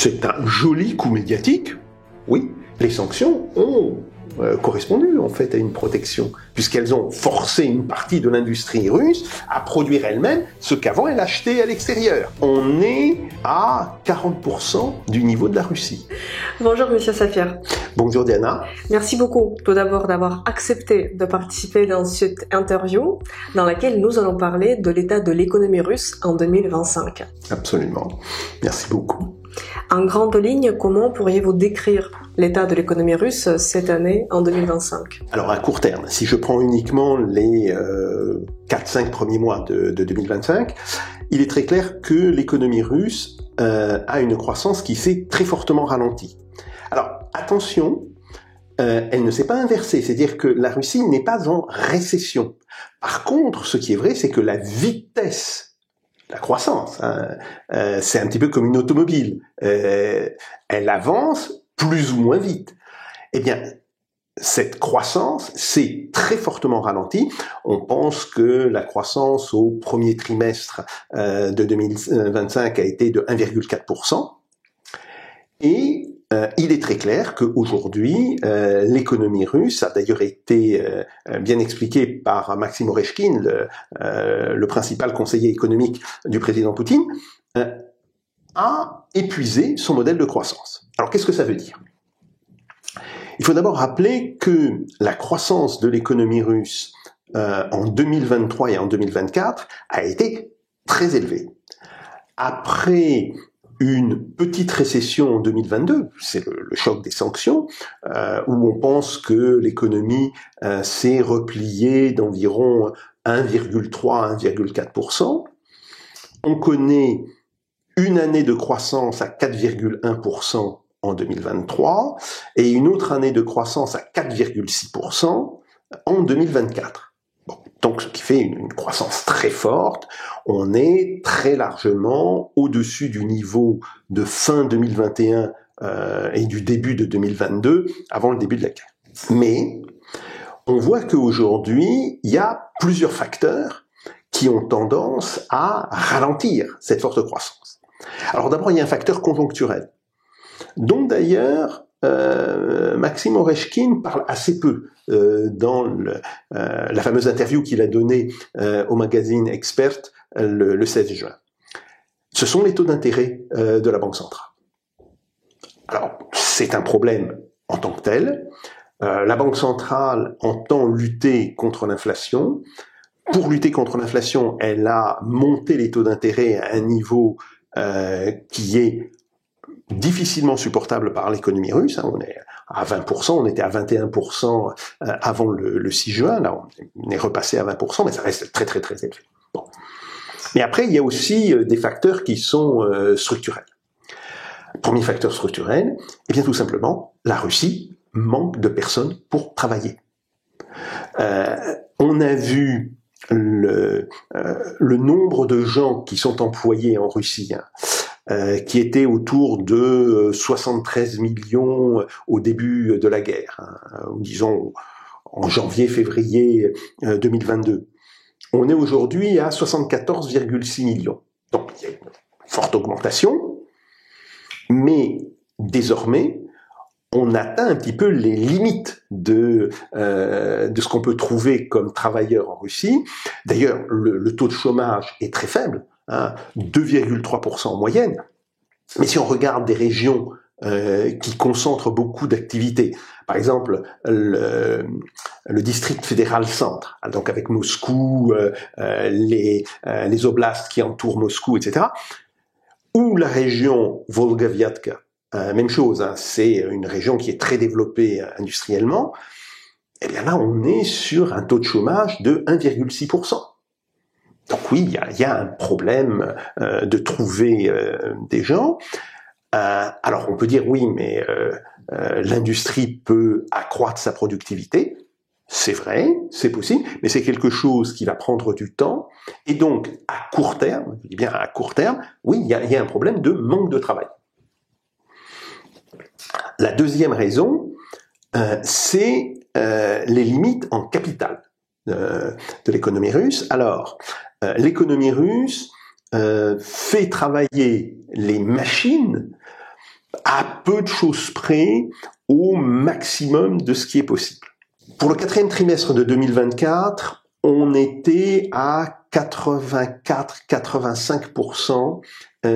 c'est un joli coup médiatique. Oui, les sanctions ont correspondu en fait à une protection, puisqu'elles ont forcé une partie de l'industrie russe à produire elle-même ce qu'avant elle achetait à l'extérieur. On est à 40% du niveau de la Russie. Bonjour Monsieur Safir. Bonjour Diana. Merci beaucoup tout d'abord d'avoir accepté de participer dans cette interview dans laquelle nous allons parler de l'état de l'économie russe en 2025. Absolument. Merci beaucoup. En grande ligne, comment pourriez-vous décrire l'état de l'économie russe cette année en 2025? Alors à court terme, si je prends uniquement les 4-5 premiers mois de 2025, il est très clair que l'économie russe a une croissance qui s'est très fortement ralentie. Alors attention, elle ne s'est pas inversée, c'est-à-dire que la Russie n'est pas en récession. Par contre, ce qui est vrai, c'est que la vitesse, la croissance, c'est un petit peu comme une automobile. Elle avance plus ou moins vite. Eh bien, cette croissance s'est très fortement ralentie. On pense que la croissance au premier trimestre de 2025 a été de 1,4%. Et il est très clair qu'aujourd'hui, l'économie russe a d'ailleurs été bien expliqué par Maxime Oreshkin, le principal conseiller économique du président Poutine, a épuisé son modèle de croissance. Alors qu'est-ce que ça veut dire ? Il faut d'abord rappeler que la croissance de l'économie russe en 2023 et en 2024 a été très élevée. Après une petite récession en 2022, c'est le choc des sanctions, où on pense que l'économie s'est repliée d'environ 1,3 à 1,4%. On connaît une année de croissance à 4,1% en 2023 et une autre année de croissance à 4,6% en 2024. Bon, donc ce qui fait une croissance très forte. On est très largement au-dessus du niveau de fin 2021 et du début de 2022, avant le début de la guerre. Mais on voit qu'aujourd'hui, il y a plusieurs facteurs qui ont tendance à ralentir cette forte croissance. Alors d'abord, il y a un facteur conjoncturel, dont d'ailleurs Maxime Oreshkin parle assez peu dans la fameuse interview qu'il a donnée au magazine Expert le 16 juin. Ce sont les taux d'intérêt de la Banque centrale. Alors, c'est un problème en tant que tel. La Banque centrale entend lutter contre l'inflation. Pour lutter contre l'inflation, elle a monté les taux d'intérêt à un niveau qui est difficilement supportable par l'économie russe. On est à 20%, on était à 21% avant le 6 juin, là on est repassé à 20%, mais ça reste très très très élevé. Bon. Mais après, il y a aussi des facteurs qui sont structurels. Premier facteur structurel, eh bien tout simplement, la Russie manque de personnes pour travailler. On a vu le nombre de gens qui sont employés en Russie, qui était autour de 73 millions au début de la guerre, disons en janvier-février 2022. On est aujourd'hui à 74,6 millions. Donc il y a une forte augmentation, mais désormais, on atteint un petit peu les limites de ce qu'on peut trouver comme travailleurs en Russie. D'ailleurs, le taux de chômage est très faible, 2,3% en moyenne. Mais si on regarde des régions qui concentrent beaucoup d'activités, par exemple le district fédéral centre, donc avec Moscou, les oblasts qui entourent Moscou, etc., ou la région Volga-Vyatka, même chose, c'est une région qui est très développée industriellement, eh bien là on est sur un taux de chômage de 1,6%. Donc oui, il y a un problème de trouver des gens. Alors on peut dire oui, mais l'industrie peut accroître sa productivité. C'est vrai, c'est possible, mais c'est quelque chose qui va prendre du temps. Et donc à court terme, je dis bien à court terme, oui, il y a un problème de manque de travail. La deuxième raison, c'est les limites en capital de l'économie russe. Alors, l'économie russe fait travailler les machines à peu de choses près au maximum de ce qui est possible. Pour le quatrième trimestre de 2024, on était à 84-85%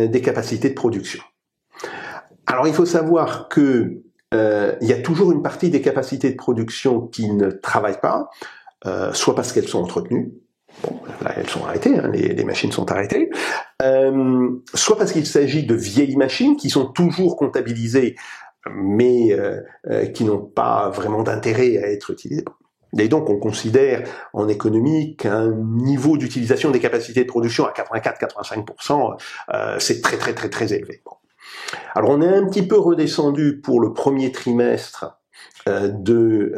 des capacités de production. Alors il faut savoir que il y a toujours une partie des capacités de production qui ne travaillent pas, soit parce qu'elles sont entretenues, bon, là elles sont arrêtées, hein, les machines sont arrêtées, soit parce qu'il s'agit de vieilles machines qui sont toujours comptabilisées, mais qui n'ont pas vraiment d'intérêt à être utilisées. Et donc on considère en économie qu'un niveau d'utilisation des capacités de production à 84-85%, c'est très très très très élevé. Bon. Alors on est un petit peu redescendu pour le premier trimestre de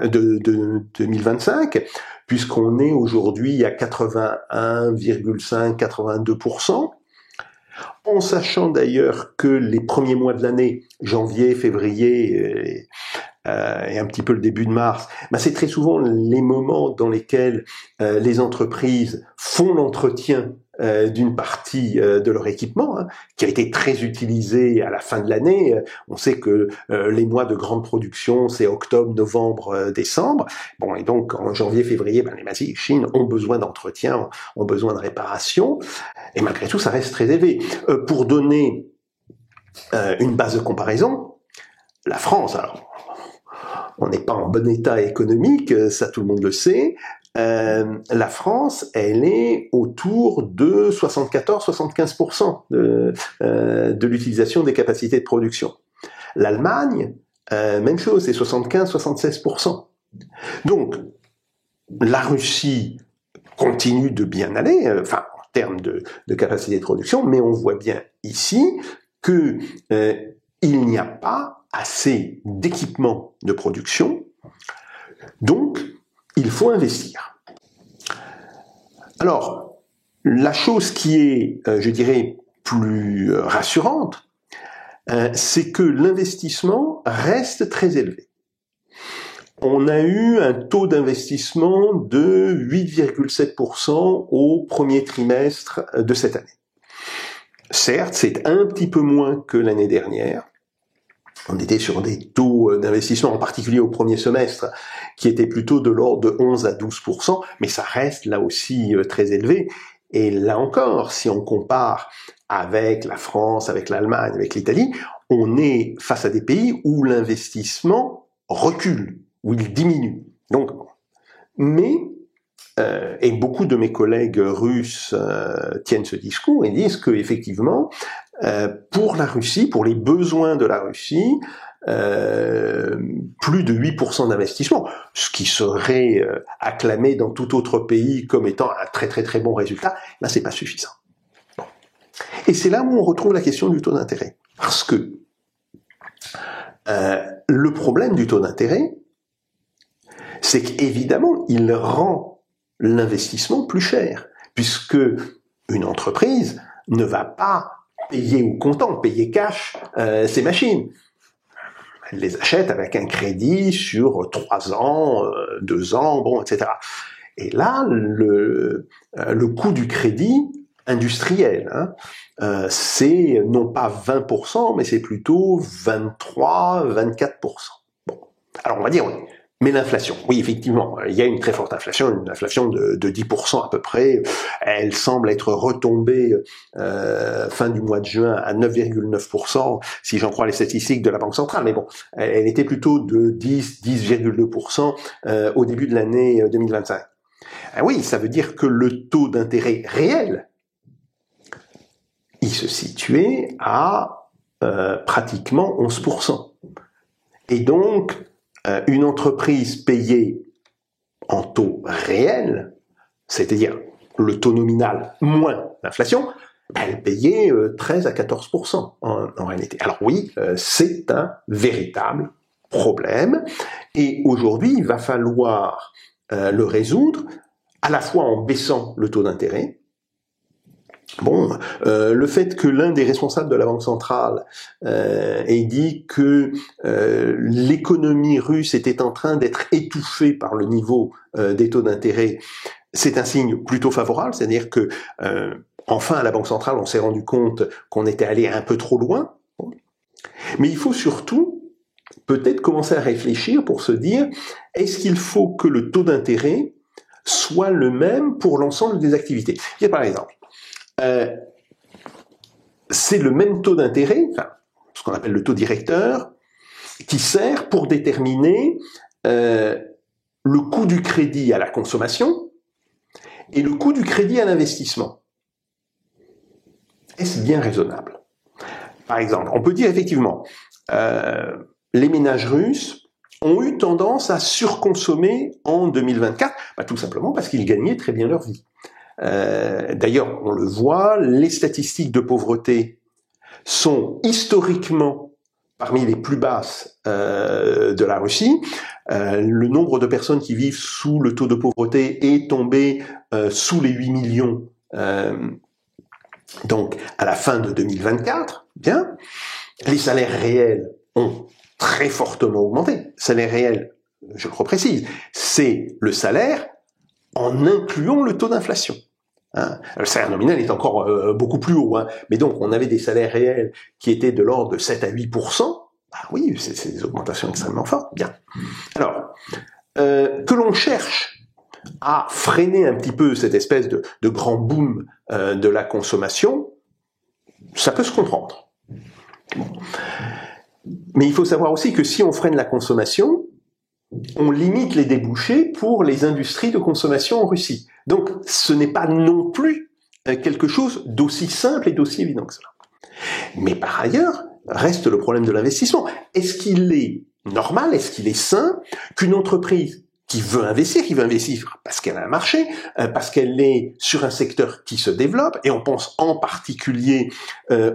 2025, puisqu'on est aujourd'hui à 81,5-82%, en sachant d'ailleurs que les premiers mois de l'année, janvier, février et un petit peu le début de mars, c'est très souvent les moments dans lesquels les entreprises font l'entretien d'une partie de leur équipement, hein, qui a été très utilisé à la fin de l'année. On sait que les mois de grande production, c'est octobre, novembre, décembre. Bon, et donc en janvier, février, les machines ont besoin d'entretien, ont besoin de réparation. Et malgré tout, ça reste très élevé. Pour donner une base de comparaison, la France, alors on n'est pas en bon état économique, ça tout le monde le sait. La France, elle est autour de 74-75% de l'utilisation des capacités de production. L'Allemagne, même chose, c'est 75-76%. Donc, la Russie continue de bien aller, en termes de capacité de production, mais on voit bien ici que il n'y a pas assez d'équipements de production, donc il faut investir. Alors, la chose qui est, je dirais, plus rassurante, c'est que l'investissement reste très élevé. On a eu un taux d'investissement de 8,7% au premier trimestre de cette année. Certes, c'est un petit peu moins que l'année dernière. On était sur des taux d'investissement, en particulier au premier semestre, qui étaient plutôt de l'ordre de 11 à 12%, mais ça reste là aussi très élevé. Et là encore, si on compare avec la France, avec l'Allemagne, avec l'Italie, on est face à des pays où l'investissement recule, où il diminue. Donc, mais et beaucoup de mes collègues russes tiennent ce discours et disent que effectivement, pour la Russie, pour les besoins de la Russie, plus de 8% d'investissement, ce qui serait acclamé dans tout autre pays comme étant un très très très bon résultat, là c'est pas suffisant. Bon. Et c'est là où on retrouve la question du taux d'intérêt, parce que le problème du taux d'intérêt, c'est qu'évidemment il rend l'investissement plus cher, puisque une entreprise ne va pas payer au comptant, payer cash ses machines. Elle les achète avec un crédit sur 3 ans, 2 ans, bon, etc. Et là, le coût du crédit industriel, c'est non pas 20%, mais c'est plutôt 23-24%. Bon, alors on va dire oui. Mais l'inflation, oui, effectivement, il y a une très forte inflation, une inflation de 10% à peu près. Elle semble être retombée fin du mois de juin à 9,9%, si j'en crois les statistiques de la Banque centrale. Mais bon, elle était plutôt de 10,2% au début de l'année 2025. Oui, ça veut dire que le taux d'intérêt réel, il se situait à pratiquement 11%. Et donc, une entreprise payée en taux réel, c'est-à-dire le taux nominal moins l'inflation, elle payait 13 à 14% en réalité. Alors oui, c'est un véritable problème, et aujourd'hui, il va falloir le résoudre à la fois en baissant le taux d'intérêt. Bon, le fait que l'un des responsables de la Banque centrale ait dit que l'économie russe était en train d'être étouffée par le niveau des taux d'intérêt, c'est un signe plutôt favorable, c'est-à-dire que enfin à la Banque centrale on s'est rendu compte qu'on était allé un peu trop loin. Mais il faut surtout peut-être commencer à réfléchir pour se dire, est-ce qu'il faut que le taux d'intérêt soit le même pour l'ensemble des activités? Par exemple, c'est le même taux d'intérêt, enfin, ce qu'on appelle le taux directeur, qui sert pour déterminer le coût du crédit à la consommation et le coût du crédit à l'investissement. Est-ce bien raisonnable? Par exemple, on peut dire effectivement, les ménages russes ont eu tendance à surconsommer en 2024, tout simplement parce qu'ils gagnaient très bien leur vie. D'ailleurs, on le voit, les statistiques de pauvreté sont historiquement parmi les plus basses de la Russie. Le nombre de personnes qui vivent sous le taux de pauvreté est tombé sous les 8 millions donc à la fin de 2024. Bien. Les salaires réels ont très fortement augmenté. Salaire réel, je le reprécise, c'est le salaire en incluant le taux d'inflation. Le salaire nominal est encore beaucoup plus haut, mais donc on avait des salaires réels qui étaient de l'ordre de 7 à 8%. Oui, c'est des augmentations extrêmement fortes. Bien. Alors, que l'on cherche à freiner un petit peu cette espèce de grand boom de la consommation, ça peut se comprendre. Bon. Mais il faut savoir aussi que si on freine la consommation, on limite les débouchés pour les industries de consommation en Russie. Donc, ce n'est pas non plus quelque chose d'aussi simple et d'aussi évident que cela. Mais par ailleurs, reste le problème de l'investissement. Est-ce qu'il est normal, est-ce qu'il est sain qu'une entreprise qui veut investir parce qu'elle a un marché, parce qu'elle est sur un secteur qui se développe, et on pense en particulier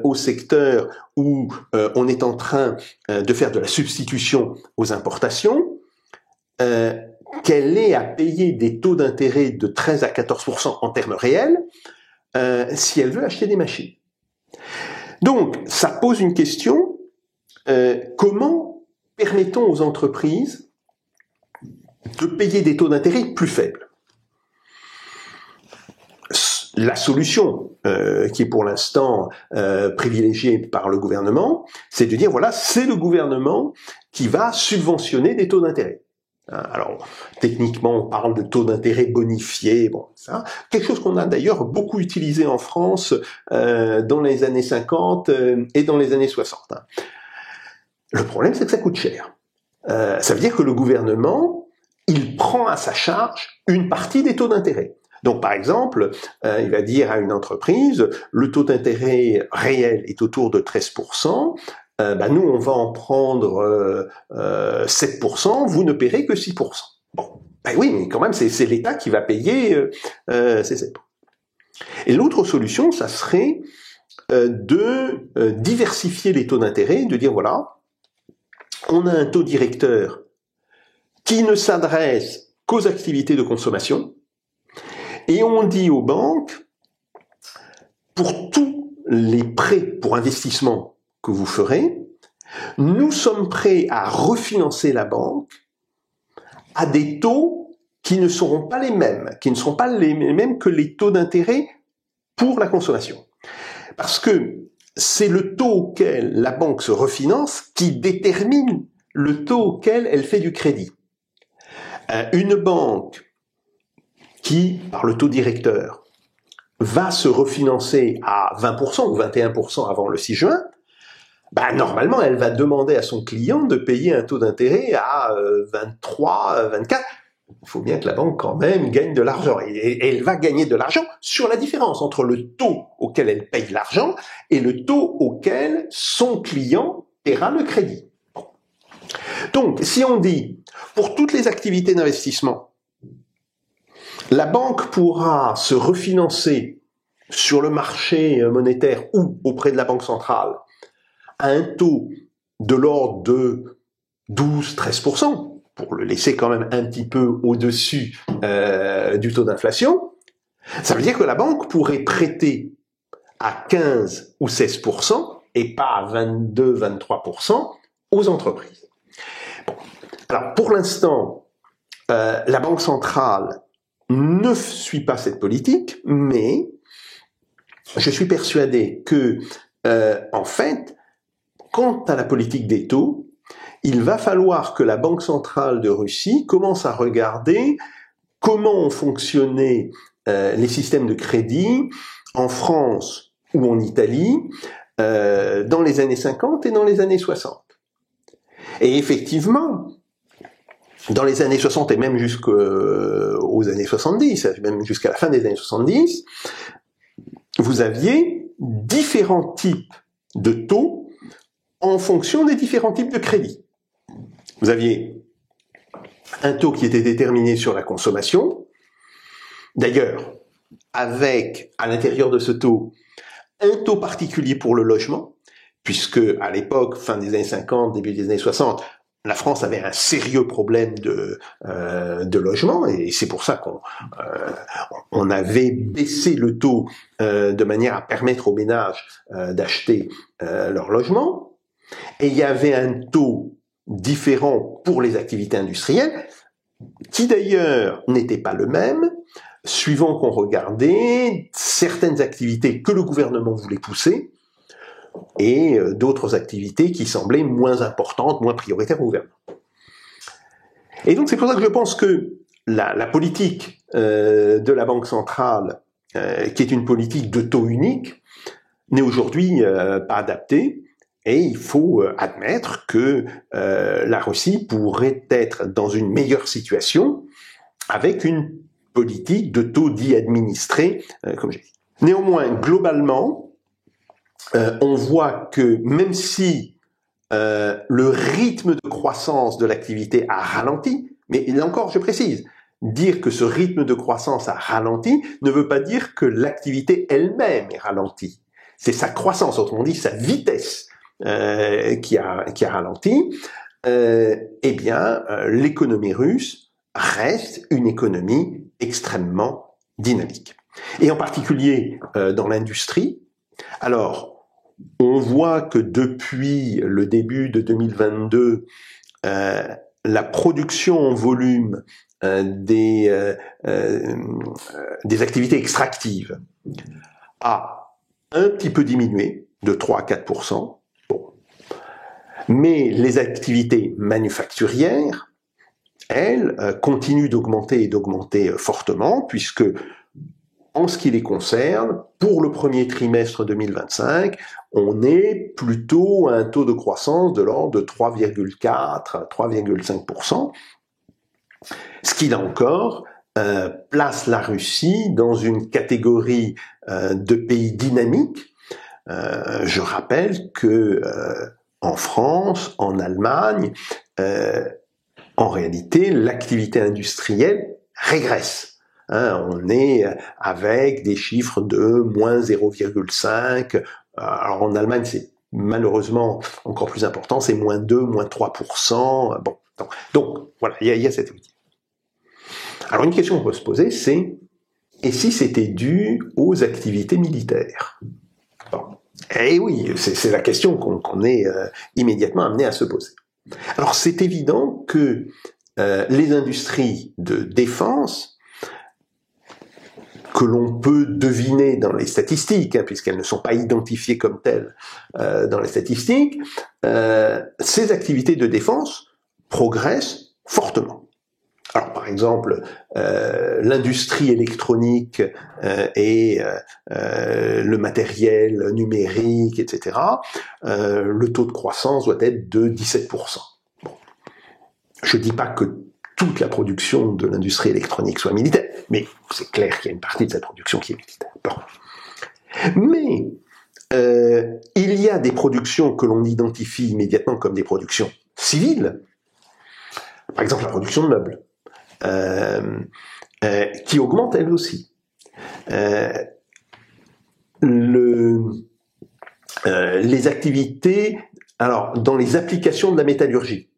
au secteur où on est en train de faire de la substitution aux importations, qu'elle ait à payer des taux d'intérêt de 13 à 14% en termes réels si elle veut acheter des machines. Donc, ça pose une question, comment permettons aux entreprises de payer des taux d'intérêt plus faibles? La solution qui est pour l'instant privilégiée par le gouvernement, c'est de dire, voilà, c'est le gouvernement qui va subventionner des taux d'intérêt. Alors, techniquement, on parle de taux d'intérêt bonifiés, bon, ça, quelque chose qu'on a d'ailleurs beaucoup utilisé en France dans les années 50 et dans les années 60. Le problème, c'est que ça coûte cher. Ça veut dire que le gouvernement, il prend à sa charge une partie des taux d'intérêt. Donc, par exemple, il va dire à une entreprise, le taux d'intérêt réel est autour de 13%, nous, on va en prendre 7%, vous ne paierez que 6%. Bon, oui, mais quand même, c'est l'État qui va payer ces 7%. Et l'autre solution, ça serait de diversifier les taux d'intérêt, de dire, voilà, on a un taux directeur qui ne s'adresse qu'aux activités de consommation, et on dit aux banques, pour tous les prêts pour investissement que vous ferez, nous sommes prêts à refinancer la banque à des taux qui ne seront pas les mêmes, qui ne seront pas les mêmes que les taux d'intérêt pour la consommation. Parce que c'est le taux auquel la banque se refinance qui détermine le taux auquel elle fait du crédit. Une banque qui, par le taux directeur, va se refinancer à 20% ou 21% avant le 6 juin, normalement, elle va demander à son client de payer un taux d'intérêt à 23, 24. Il faut bien que la banque, quand même, gagne de l'argent. Et elle va gagner de l'argent sur la différence entre le taux auquel elle paye l'argent et le taux auquel son client paiera le crédit. Bon. Donc, si on dit, pour toutes les activités d'investissement, la banque pourra se refinancer sur le marché monétaire ou auprès de la Banque centrale à un taux de l'ordre de 12-13%, pour le laisser quand même un petit peu au-dessus du taux d'inflation, ça veut dire que la banque pourrait prêter à 15 ou 16% et pas à 22-23% aux entreprises. Bon. Alors, pour l'instant, la Banque centrale ne suit pas cette politique, mais je suis persuadé que, en fait, quant à la politique des taux, il va falloir que la Banque centrale de Russie commence à regarder comment ont fonctionné les systèmes de crédit en France ou en Italie dans les années 50 et dans les années 60. Et effectivement, dans les années 60 et même jusqu'aux années 70, même jusqu'à la fin des années 70, vous aviez différents types de taux en fonction des différents types de crédits. Vous aviez un taux qui était déterminé sur la consommation, d'ailleurs, avec, à l'intérieur de ce taux, un taux particulier pour le logement, puisque à l'époque, fin des années 50, début des années 60, la France avait un sérieux problème de logement, et c'est pour ça qu'on avait baissé le taux de manière à permettre aux ménages d'acheter leur logement. Et il y avait un taux différent pour les activités industrielles, qui d'ailleurs n'était pas le même, suivant qu'on regardait certaines activités que le gouvernement voulait pousser, et d'autres activités qui semblaient moins importantes, moins prioritaires au gouvernement. Et donc c'est pour ça que je pense que la politique de la Banque centrale, qui est une politique de taux unique, n'est aujourd'hui pas adaptée, et il faut admettre que la Russie pourrait être dans une meilleure situation avec une politique de taux dits administrés, comme j'ai dit. Néanmoins, globalement, on voit que même si le rythme de croissance de l'activité a ralenti, mais là encore, je précise, dire que ce rythme de croissance a ralenti ne veut pas dire que l'activité elle-même est ralentie. C'est sa croissance, autrement dit, sa vitesse qui a ralenti. Eh bien, l'économie russe reste une économie extrêmement dynamique. Et en particulier dans l'industrie. Alors, on voit que depuis le début de 2022, la production en volume des activités extractives a un petit peu diminué, de 3 à 4%. Bon. Mais les activités manufacturières, elles, continuent d'augmenter et d'augmenter fortement, puisque en ce qui les concerne, pour le premier trimestre 2025, on est plutôt à un taux de croissance de l'ordre de 3,4 à 3,5%, ce qui, là encore, place la Russie dans une catégorie de pays dynamiques. Je rappelle que en France, en Allemagne, en réalité, l'activité industrielle régresse. On est avec des chiffres de moins 0,5. Alors en Allemagne, c'est malheureusement encore plus important, c'est moins 2, moins 3%. Bon, donc voilà, il y a cette outil. Alors une question qu'on peut se poser, c'est et si c'était dû aux activités militaires? Bon. Eh oui, c'est la question qu'on est immédiatement amené à se poser. Alors c'est évident que les industries de défense, que l'on peut deviner dans les statistiques, puisqu'elles ne sont pas identifiées comme telles dans les statistiques, ces activités de défense progressent fortement. Alors par exemple, l'industrie électronique et le matériel numérique, etc., le taux de croissance doit être de 17%. Bon. Je ne dis pas que toute la production de l'industrie électronique soit militaire, mais c'est clair qu'il y a une partie de cette production qui est militaire. Bon. Mais il y a des productions que l'on identifie immédiatement comme des productions civiles, par exemple la production de meubles, qui augmente elle aussi. Les activités, alors dans les applications de la métallurgie,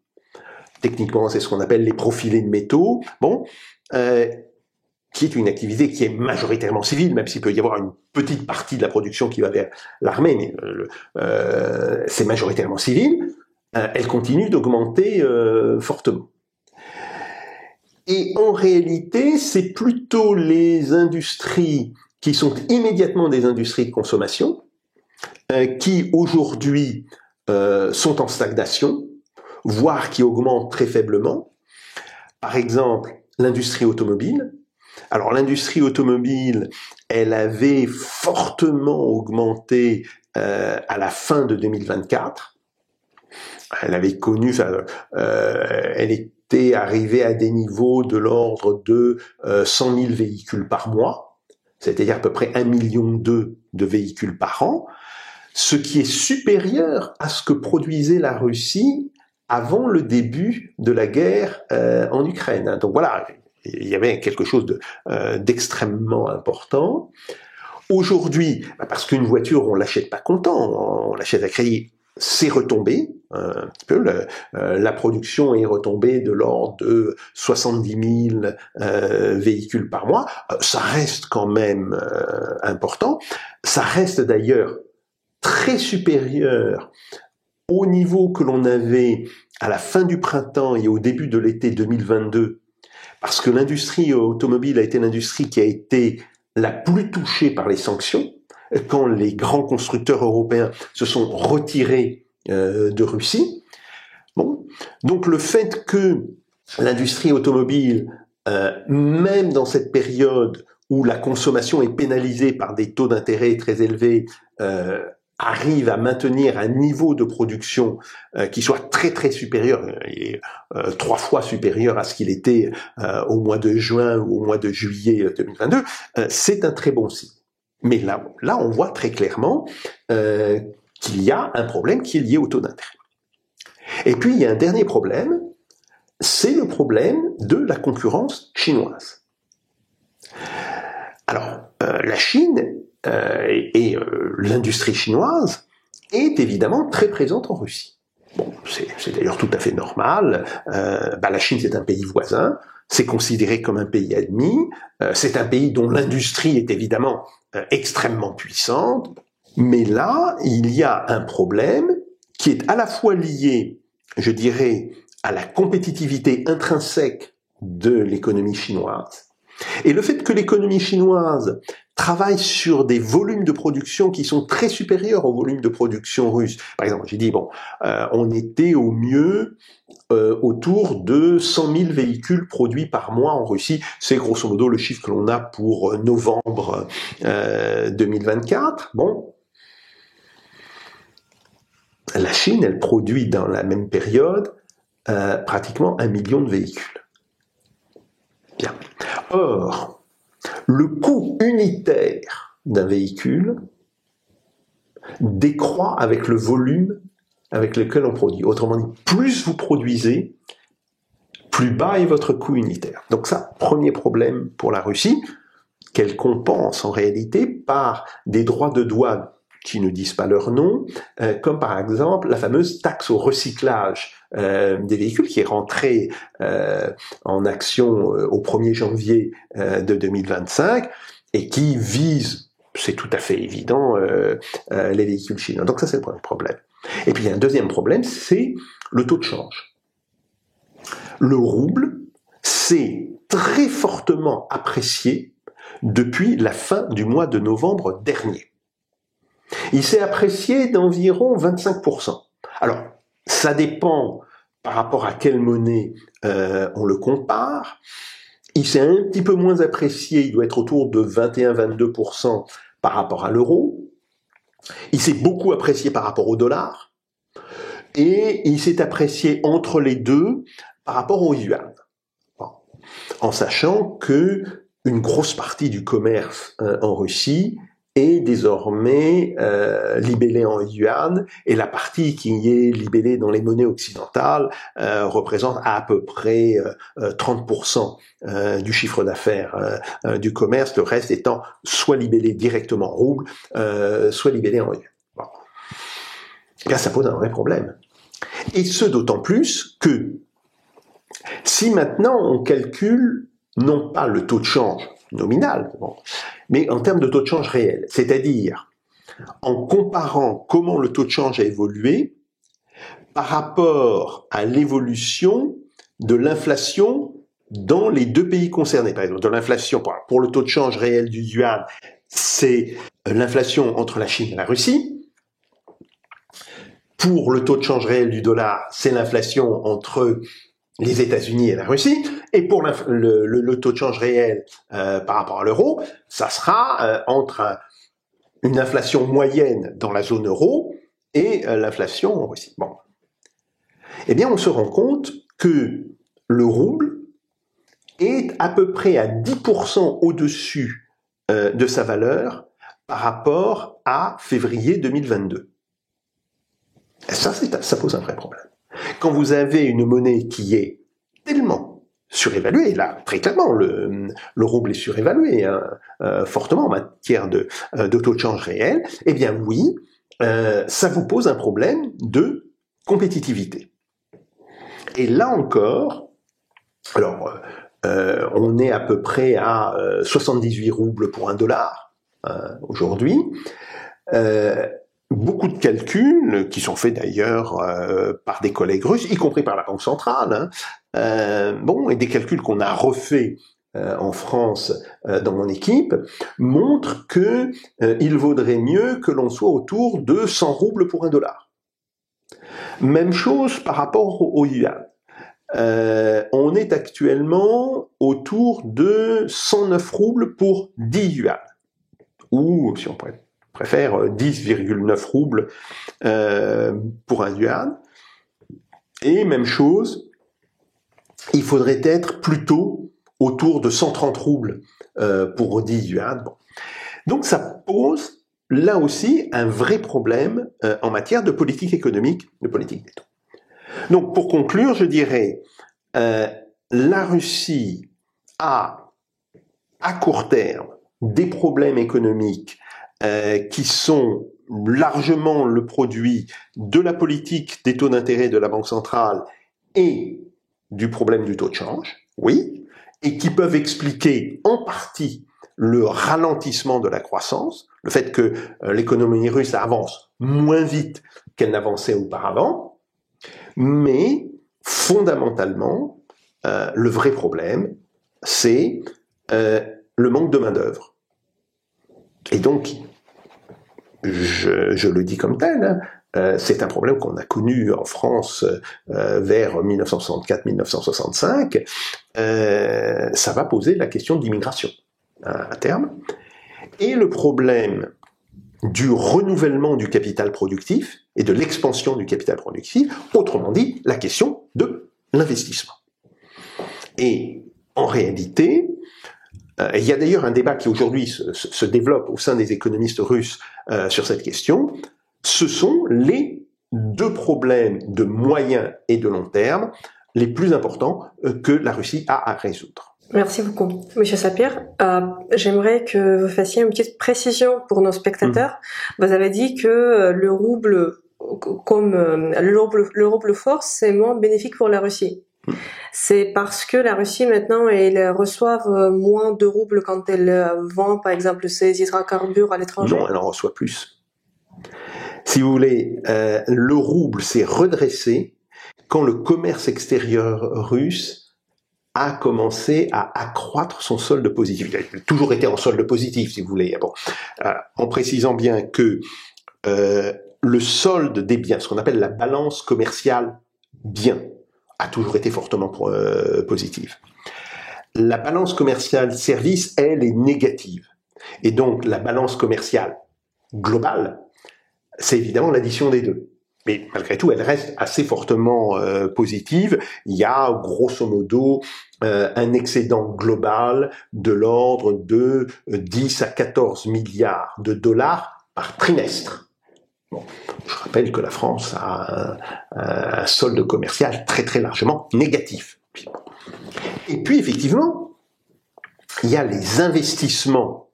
techniquement c'est ce qu'on appelle les profilés de métaux, bon, qui est une activité qui est majoritairement civile, même s'il peut y avoir une petite partie de la production qui va vers l'armée, mais c'est majoritairement civil, elle continue d'augmenter fortement. Et en réalité, c'est plutôt les industries qui sont immédiatement des industries de consommation, qui aujourd'hui sont en stagnation, voire qui augmentent très faiblement. Par exemple, l'industrie automobile. Alors l'industrie automobile, elle avait fortement augmenté à la fin de 2024. Elle avait connu, elle était arrivée à des niveaux de l'ordre de 100 000 véhicules par mois, c'est-à-dire à peu près 1,2 million de véhicules par an, ce qui est supérieur à ce que produisait la Russie avant le début de la guerre en Ukraine. Donc voilà, il y avait quelque chose d'extrêmement important. Aujourd'hui, parce qu'une voiture, on l'achète pas content, on l'achète à crédit, c'est retombé un petit peu. La production est retombée de l'ordre de 70 000 véhicules par mois. Ça reste quand même important. Ça reste d'ailleurs très supérieur au niveau que l'on avait à la fin du printemps et au début de l'été 2022, parce que l'industrie automobile a été l'industrie qui a été la plus touchée par les sanctions, quand les grands constructeurs européens se sont retirés de Russie. Bon, donc le fait que l'industrie automobile, même dans cette période où la consommation est pénalisée par des taux d'intérêt très élevés, arrive à maintenir un niveau de production qui soit très très supérieur, et 3 fois supérieur à ce qu'il était au mois de juin ou au mois de juillet 2022, c'est un très bon signe. Mais là, on voit très clairement qu'il y a un problème qui est lié au taux d'intérêt. Et puis, il y a un dernier problème, c'est le problème de la concurrence chinoise. Alors, la Chine et l'industrie chinoise est évidemment très présente en Russie. Bon, c'est d'ailleurs tout à fait normal. La Chine, c'est un pays voisin, c'est considéré comme un pays ennemi, c'est un pays dont l'industrie est évidemment extrêmement puissante, mais là, il y a un problème qui est à la fois lié, je dirais, à la compétitivité intrinsèque de l'économie chinoise, et le fait que l'économie chinoise travaille sur des volumes de production qui sont très supérieurs aux volumes de production russe. Par exemple, j'ai dit, on était au mieux autour de 100 000 véhicules produits par mois en Russie. C'est grosso modo le chiffre que l'on a pour novembre 2024. Bon, la Chine, elle produit dans la même période pratiquement 1 million de véhicules. Bien. Or, le coût unitaire d'un véhicule décroît avec le volume avec lequel on produit. Autrement dit, plus vous produisez, plus bas est votre coût unitaire. Donc ça, premier problème pour la Russie, qu'elle compense en réalité par des droits de douane qui ne disent pas leur nom, comme par exemple la fameuse taxe au recyclage des véhicules qui est rentrée en action au 1er janvier de 2025 et qui vise, c'est tout à fait évident, les véhicules chinois. Donc ça, c'est le premier problème. Et puis il y a un deuxième problème, c'est le taux de change. Le rouble s'est très fortement apprécié depuis la fin du mois de novembre dernier. Il s'est apprécié d'environ 25%. Alors, ça dépend par rapport à quelle monnaie on le compare. Il s'est un petit peu moins apprécié, il doit être autour de 21-22% par rapport à l'euro. Il s'est beaucoup apprécié par rapport au dollar. Et il s'est apprécié entre les deux par rapport au yuan. En sachant que une grosse partie du commerce en Russie est désormais libellée en yuan, et la partie qui est libellée dans les monnaies occidentales représente à peu près 30% du chiffre d'affaires du commerce, le reste étant soit libellé directement en rouble, soit libellé en yuan. Bon. Là, ça pose un vrai problème. Et ce d'autant plus que si maintenant on calcule non pas le taux de change nominal, mais en termes de taux de change réel, c'est-à-dire en comparant comment le taux de change a évolué par rapport à l'évolution de l'inflation dans les deux pays concernés. Par exemple, de l'inflation pour le taux de change réel du yuan, c'est l'inflation entre la Chine et la Russie. pour le taux de change réel du dollar, c'est l'inflation entre les États-Unis et la Russie, et pour le taux de change réel par rapport à l'euro, ça sera entre une inflation moyenne dans la zone euro et l'inflation en Russie. Bon. Eh bien, on se rend compte que le rouble est à peu près à 10% au-dessus de sa valeur par rapport à février 2022. Et ça pose un vrai problème. Quand vous avez une monnaie qui est tellement surévaluée, là, très clairement, le rouble est surévalué fortement en matière de taux de change réel, eh bien oui, ça vous pose un problème de compétitivité. Et là encore, alors, on est à peu près à 78 roubles pour $1 aujourd'hui. Beaucoup de calculs qui sont faits d'ailleurs par des collègues russes, y compris par la Banque centrale, et des calculs qu'on a refaits en France dans mon équipe, montrent que il vaudrait mieux que l'on soit autour de 100 roubles pour $1. Même chose par rapport au yuan. On est actuellement autour de 109 roubles pour 10 yuan, ou si on préfère 10,9 roubles pour un yuan. Et même chose, il faudrait être plutôt autour de 130 roubles pour 10 yuan. Bon. Donc ça pose là aussi un vrai problème en matière de politique économique, de politique des taux. Donc pour conclure, je dirais, la Russie a à court terme des problèmes économiques qui sont largement le produit de la politique des taux d'intérêt de la Banque centrale et du problème du taux de change, oui, et qui peuvent expliquer en partie le ralentissement de la croissance, le fait que l'économie russe avance moins vite qu'elle n'avançait auparavant, mais fondamentalement, le vrai problème, c'est le manque de main-d'œuvre. Et donc, je le dis comme tel, c'est un problème qu'on a connu en France vers 1964-1965. Ça va poser la question de l'immigration à terme. Et le problème du renouvellement du capital productif et de l'expansion du capital productif, autrement dit, la question de l'investissement. Et en réalité, il y a d'ailleurs un débat qui aujourd'hui se développe au sein des économistes russes sur cette question. Ce sont les deux problèmes de moyen et de long terme les plus importants que la Russie a à résoudre. Merci beaucoup, Monsieur Sapir. J'aimerais que vous fassiez une petite précision pour nos spectateurs. Vous avez dit que le rouble, comme le rouble fort, c'est moins bénéfique pour la Russie. C'est parce que la Russie maintenant, elle reçoit moins de roubles quand elle vend, par exemple, ses hydrocarbures à l'étranger. Non, elle en reçoit plus. Si vous voulez, le rouble s'est redressé quand le commerce extérieur russe a commencé à accroître son solde positif. Il a toujours été en solde positif, si vous voulez. Bon, en précisant bien que le solde des biens, ce qu'on appelle la balance commerciale biens, a toujours été fortement positive. La balance commerciale service, elle, est négative. Et donc, la balance commerciale globale, c'est évidemment l'addition des deux. Mais malgré tout, elle reste assez fortement positive. Il y a grosso modo un excédent global de l'ordre de 10 à 14 milliards de dollars par trimestre. Bon, je rappelle que la France a un solde commercial très très largement négatif. Et puis effectivement, il y a les investissements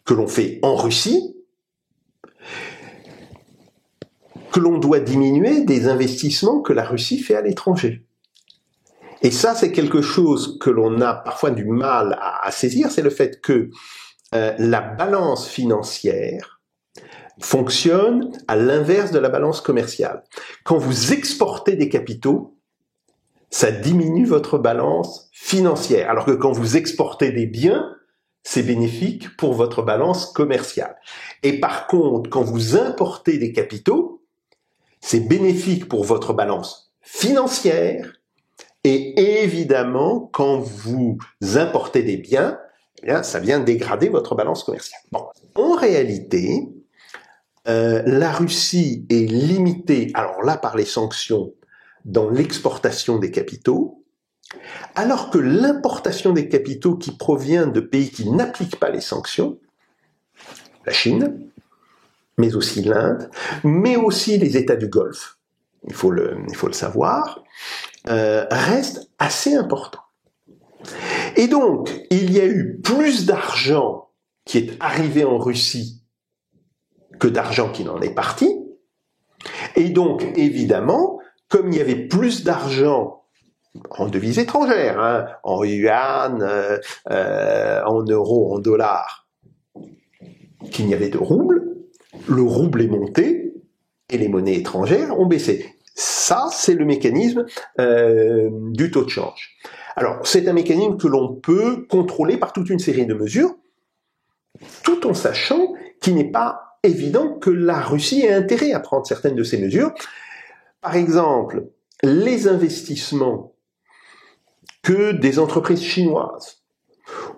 que l'on fait en Russie, que l'on doit diminuer des investissements que la Russie fait à l'étranger. Et ça, c'est quelque chose que l'on a parfois du mal à saisir, c'est le fait que la balance financière fonctionne à l'inverse de la balance commerciale. Quand vous exportez des capitaux, ça diminue votre balance financière, alors que quand vous exportez des biens, c'est bénéfique pour votre balance commerciale. Et par contre, quand vous importez des capitaux, c'est bénéfique pour votre balance financière, et évidemment, quand vous importez des biens, eh bien, ça vient dégrader votre balance commerciale. Bon. En réalité, la Russie est limitée, alors là par les sanctions, dans l'exportation des capitaux, alors que l'importation des capitaux qui provient de pays qui n'appliquent pas les sanctions, la Chine, mais aussi l'Inde, mais aussi les États du Golfe, il faut le savoir, reste assez important. Et donc, il y a eu plus d'argent qui est arrivé en Russie que d'argent qui n'en est parti. Et donc, évidemment, comme il y avait plus d'argent en devises étrangères, hein, en yuan, en euros, en dollars, qu'il n'y avait de rouble, le rouble est monté et les monnaies étrangères ont baissé. Ça, c'est le mécanisme du taux de change. Alors, c'est un mécanisme que l'on peut contrôler par toute une série de mesures, tout en sachant qu'il n'est pas évident que la Russie ait intérêt à prendre certaines de ces mesures. Par exemple, les investissements que des entreprises chinoises,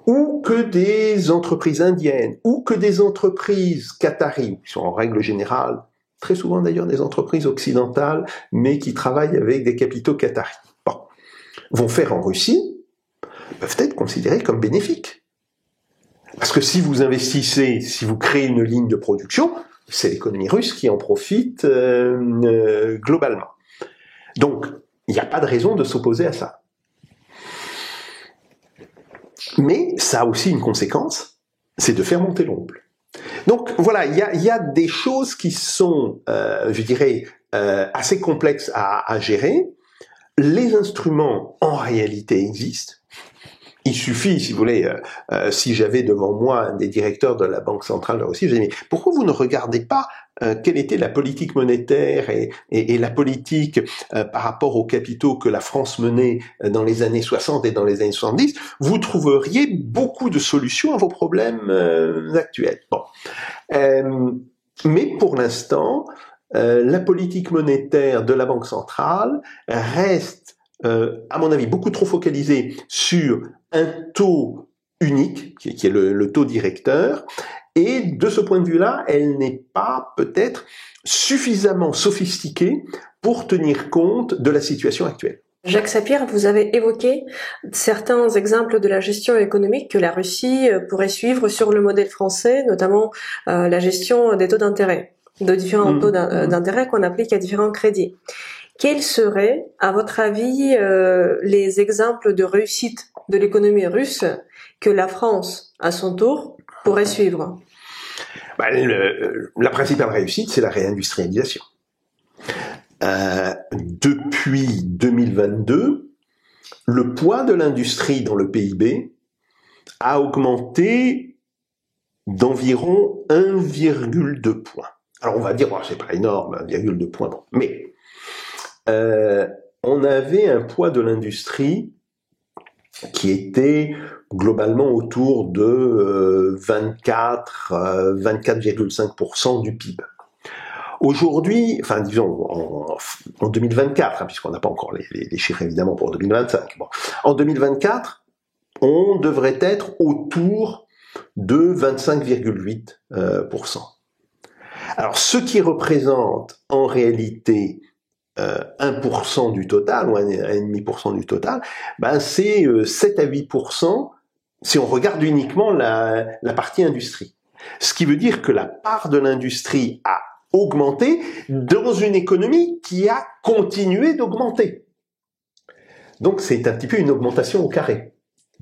ou que des entreprises indiennes, ou que des entreprises qataries, qui sont en règle générale, très souvent d'ailleurs des entreprises occidentales, mais qui travaillent avec des capitaux qataris, vont faire en Russie, peuvent être considérés comme bénéfiques. Parce que si vous investissez, si vous créez une ligne de production, c'est l'économie russe qui en profite globalement. Donc, il n'y a pas de raison de s'opposer à ça. Mais ça a aussi une conséquence, c'est de faire monter le rouble. Donc voilà, il y a des choses qui sont, je dirais, assez complexes à gérer. Les instruments, en réalité, existent. Il suffit, si vous voulez, si j'avais devant moi un des directeurs de la Banque centrale de Russie, je disais, mais pourquoi vous ne regardez pas quelle était la politique monétaire et la politique par rapport aux capitaux que la France menait dans les années 60 et dans les années 70, vous trouveriez beaucoup de solutions à vos problèmes actuels. Bon. Mais pour l'instant, la politique monétaire de la Banque centrale reste, à mon avis, beaucoup trop focalisée sur un taux unique, qui est le taux directeur, et de ce point de vue-là, elle n'est pas peut-être suffisamment sophistiquée pour tenir compte de la situation actuelle. Jacques Sapir, vous avez évoqué certains exemples de la gestion économique que la Russie pourrait suivre sur le modèle français, notamment la gestion des taux d'intérêt, de différents taux d'intérêt qu'on applique à différents crédits. Quels seraient, à votre avis, les exemples de réussite de l'économie russe que la France, à son tour, pourrait suivre? La principale réussite, c'est la réindustrialisation. Depuis 2022, le poids de l'industrie dans le PIB a augmenté d'environ 1,2 points. Alors on va dire, c'est pas énorme, 1,2 points, bon. Mais on avait un poids de l'industrie qui était globalement autour de 24,5% du PIB. Aujourd'hui, enfin disons en 2024, puisqu'on n'a pas encore les chiffres évidemment pour 2025. Bon. En 2024, on devrait être autour de 25,8%. Alors ce qui représente en réalité 1% du total, ou 1,5% du total, c'est 7 à 8% si on regarde uniquement la partie industrie. Ce qui veut dire que la part de l'industrie a augmenté dans une économie qui a continué d'augmenter. Donc c'est un petit peu une augmentation au carré.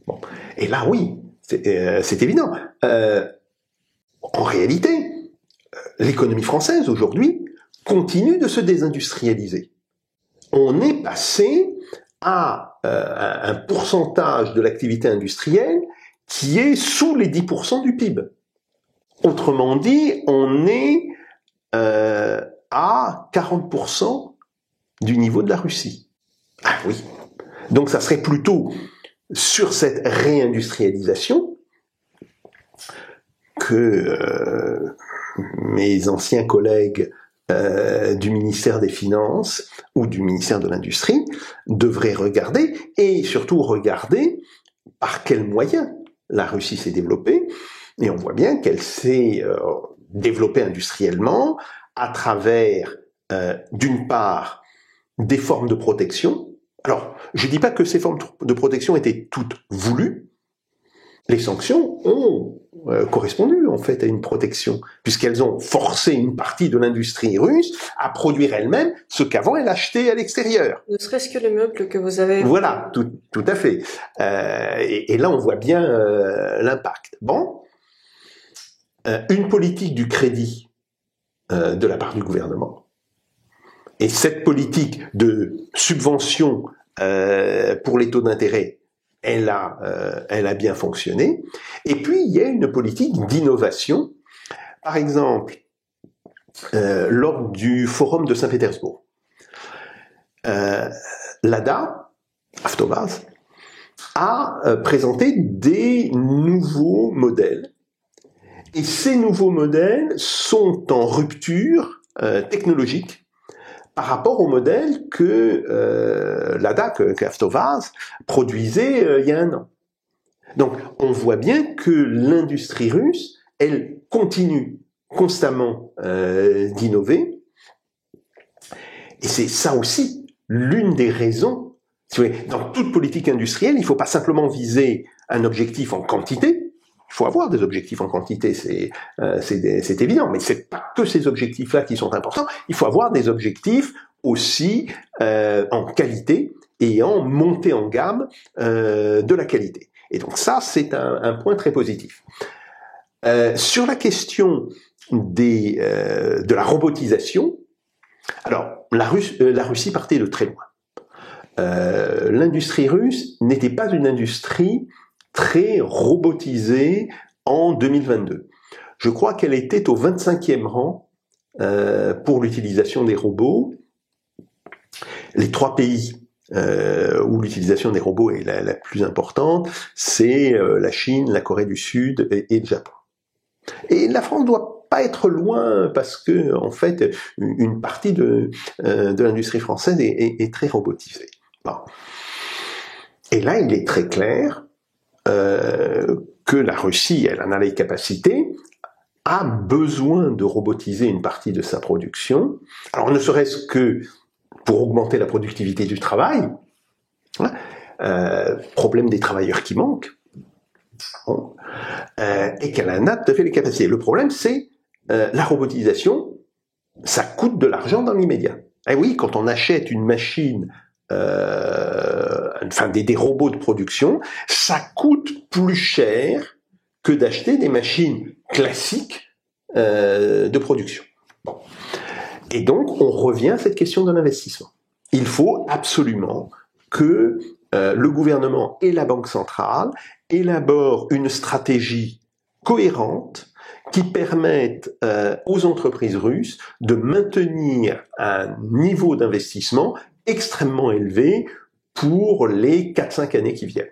Bon. Et là oui, c'est évident. En réalité, l'économie française aujourd'hui continue de se désindustrialiser. On est passé à un pourcentage de l'activité industrielle qui est sous les 10% du PIB. Autrement dit, on est à 40% du niveau de la Russie. Ah oui. Donc ça serait plutôt sur cette réindustrialisation que mes anciens collègues du ministère des Finances ou du ministère de l'Industrie devrait regarder, et surtout regarder par quels moyens la Russie s'est développée. Et on voit bien qu'elle s'est développée industriellement à travers, d'une part, des formes de protection. Alors, je ne dis pas que ces formes de protection étaient toutes voulues. Les sanctions ont correspondu en fait à une protection, puisqu'elles ont forcé une partie de l'industrie russe à produire elle-même ce qu'avant elle achetait à l'extérieur. Ne serait-ce que les meubles que vous avez... Voilà, tout à fait. Et là, on voit bien l'impact. Bon, une politique du crédit de la part du gouvernement, et cette politique de subvention pour les taux d'intérêt, elle a bien fonctionné. Et puis, il y a une politique d'innovation. Par exemple, lors du forum de Saint-Pétersbourg, l'ADA, Avtovaz, a présenté des nouveaux modèles. Et ces nouveaux modèles sont en rupture technologique par rapport au modèle que l'ADA, qu'Avtovaz produisait il y a un an. Donc, on voit bien que l'industrie russe, elle continue constamment d'innover. Et c'est ça aussi l'une des raisons. Dans toute politique industrielle, il ne faut pas simplement viser un objectif en quantité. Il faut avoir des objectifs en quantité, c'est évident, mais c'est pas que ces objectifs-là qui sont importants. Il faut avoir des objectifs aussi en qualité et en montée en gamme de la qualité. Et donc ça, c'est un point très positif. Sur la question de la robotisation, alors la Russie partait de très loin. L'industrie russe n'était pas une industrie très robotisée en 2022. Je crois qu'elle était au 25e rang pour l'utilisation des robots. Les 3 pays où l'utilisation des robots est la plus importante, c'est la Chine, la Corée du Sud et le Japon. Et la France doit pas être loin parce que, en fait, une partie de l'industrie française est très robotisée. Bon. Et là, il est très clair que la Russie, elle en a les capacités, a besoin de robotiser une partie de sa production. Alors, ne serait-ce que pour augmenter la productivité du travail, problème des travailleurs qui manquent, bon, et qu'elle en a tout à fait les capacités. Le problème, c'est la robotisation, ça coûte de l'argent dans l'immédiat. Et oui, quand on achète une machine, des robots de production, ça coûte plus cher que d'acheter des machines classiques de production. Bon. Et donc, on revient à cette question de l'investissement. Il faut absolument que le gouvernement et la Banque centrale élaborent une stratégie cohérente qui permette aux entreprises russes de maintenir un niveau d'investissement extrêmement élevé pour les 4-5 années qui viennent.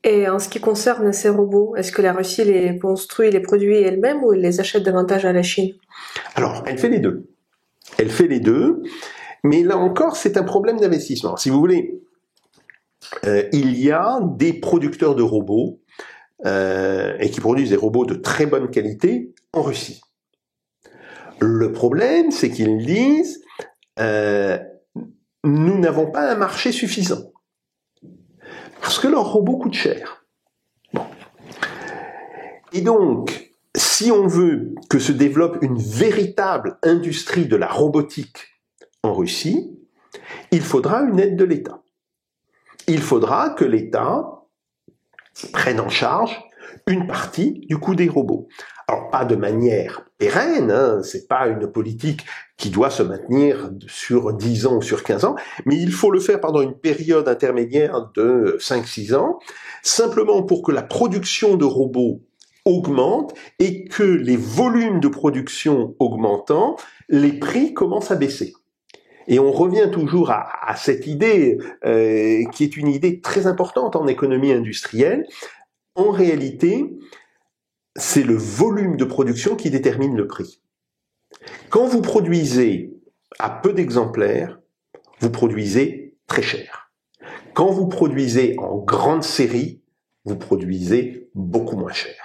Et en ce qui concerne ces robots, est-ce que la Russie les construit, les produit elle-même ou elle les achète davantage à la Chine? Alors, elle fait les deux. Elle fait les deux, mais là encore, c'est un problème d'investissement. Si vous voulez, il y a des producteurs de robots et qui produisent des robots de très bonne qualité en Russie. Le problème, c'est qu'ils disent nous n'avons pas un marché suffisant parce que leurs robots coûtent cher. Bon. Et donc, si on veut que se développe une véritable industrie de la robotique en Russie, il faudra une aide de l'État. Il faudra que l'État prenne en charge une partie du coût des robots. Alors, pas de manière pérenne, c'est pas une politique qui doit se maintenir sur 10 ans ou sur 15 ans, mais il faut le faire pendant une période intermédiaire de 5-6 ans, simplement pour que la production de robots augmente et que les volumes de production augmentant, les prix commencent à baisser. Et on revient toujours à cette idée qui est une idée très importante en économie industrielle. En réalité, c'est le volume de production qui détermine le prix. Quand vous produisez à peu d'exemplaires, vous produisez très cher. Quand vous produisez en grande série, vous produisez beaucoup moins cher.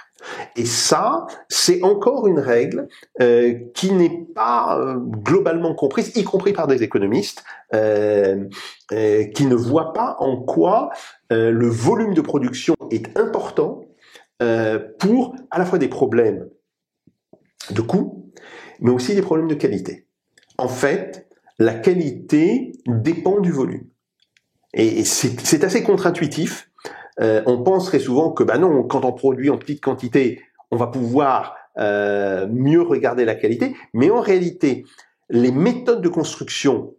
Et ça, c'est encore une règle qui n'est pas globalement comprise, y compris par des économistes, qui ne voient pas en quoi le volume de production est important pour à la fois des problèmes de coût, mais aussi des problèmes de qualité. En fait, la qualité dépend du volume. Et c'est assez contre-intuitif. On pense très souvent que non, quand on produit en petite quantité, on va pouvoir mieux regarder la qualité. Mais en réalité, les méthodes de construction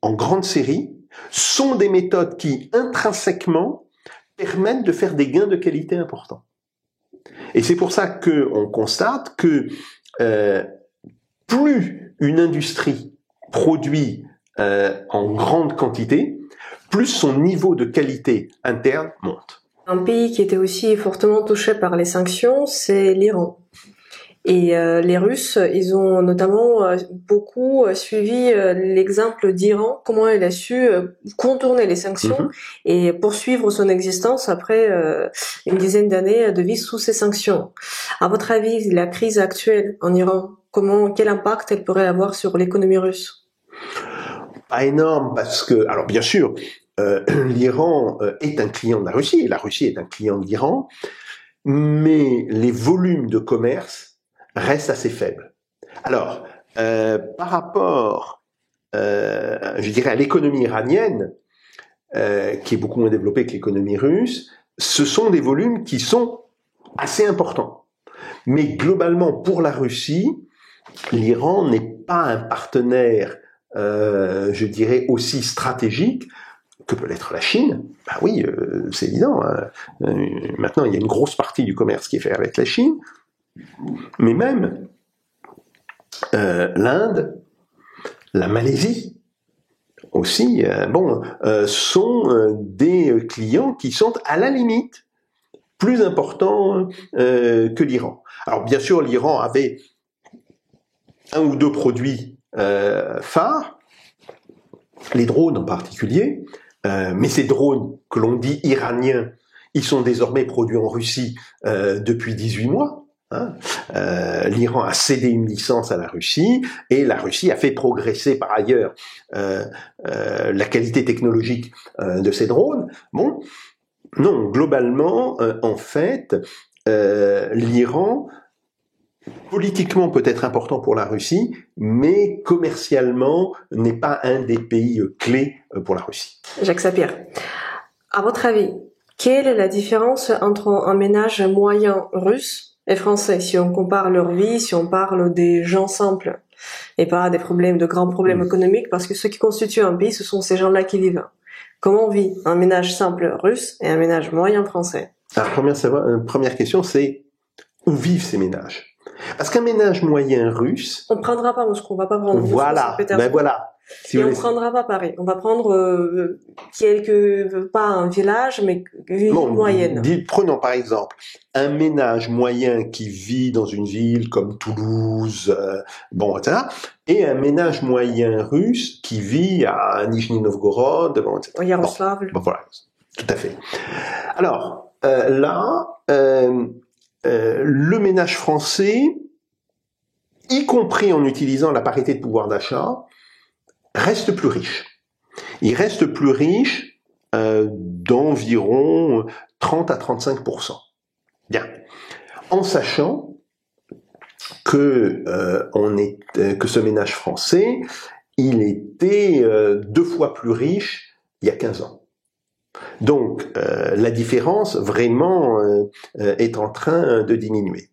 en grande série sont des méthodes qui, intrinsèquement, permettent de faire des gains de qualité importants. Et c'est pour ça qu'on constate que plus une industrie produit en grande quantité, plus son niveau de qualité interne monte. Un pays qui était aussi fortement touché par les sanctions, c'est l'Iran. Et les Russes, ils ont notamment beaucoup suivi l'exemple d'Iran, comment il a su contourner les sanctions et poursuivre son existence après une dizaine d'années de vie sous ces sanctions. À votre avis, la crise actuelle en Iran, quel impact elle pourrait avoir sur l'économie russe? Pas énorme, parce que, alors bien sûr, l'Iran est un client de la Russie, et la Russie est un client de l'Iran, mais les volumes de commerce restent assez faibles. Alors, par rapport, je dirais, à l'économie iranienne, qui est beaucoup moins développée que l'économie russe, ce sont des volumes qui sont assez importants. Mais globalement, pour la Russie, l'Iran n'est pas un partenaire, je dirais, aussi stratégique que peut l'être la Chine. Ben oui, c'est évident. Maintenant, il y a une grosse partie du commerce qui est fait avec la Chine, mais même l'Inde, la Malaisie aussi, sont des clients qui sont à la limite plus importants que l'Iran. Alors bien sûr, l'Iran avait un ou deux produits phares, les drones en particulier, mais ces drones que l'on dit iraniens, ils sont désormais produits en Russie depuis 18 mois. L'Iran a cédé une licence à la Russie, et la Russie a fait progresser par ailleurs la qualité technologique de ces drones. Bon, non, globalement, en fait, l'Iran, politiquement peut être important pour la Russie, mais commercialement n'est pas un des pays clés pour la Russie. Jacques Sapir, à votre avis, quelle est la différence entre un ménage moyen russe et français, si on compare leur vie, si on parle des gens simples et pas des grands problèmes économiques, parce que ce qui constitue un pays, ce sont ces gens-là qui vivent. Comment vit un ménage simple russe et un ménage moyen français? Alors, première question, c'est où vivent ces ménages? Parce qu'un ménage moyen russe... On ne prendra pas Moscou, on va pas prendre Moscou. Voilà, voilà. Si et on ne prendra pas Paris. On va prendre pas un village, mais une ville moyenne. Prenons par exemple un ménage moyen qui vit dans une ville comme Toulouse, etc., et un ménage moyen russe qui vit à Nijni Novgorod, etc. Au Yaroslav. Voilà, tout à fait. Alors, le ménage français, y compris en utilisant la parité de pouvoir d'achat, reste plus riche. Il reste plus riche d'environ 30 à 35%. Bien. En sachant que ce ménage français, il était 2 fois plus riche il y a 15 ans. Donc, la différence, vraiment, est en train de diminuer.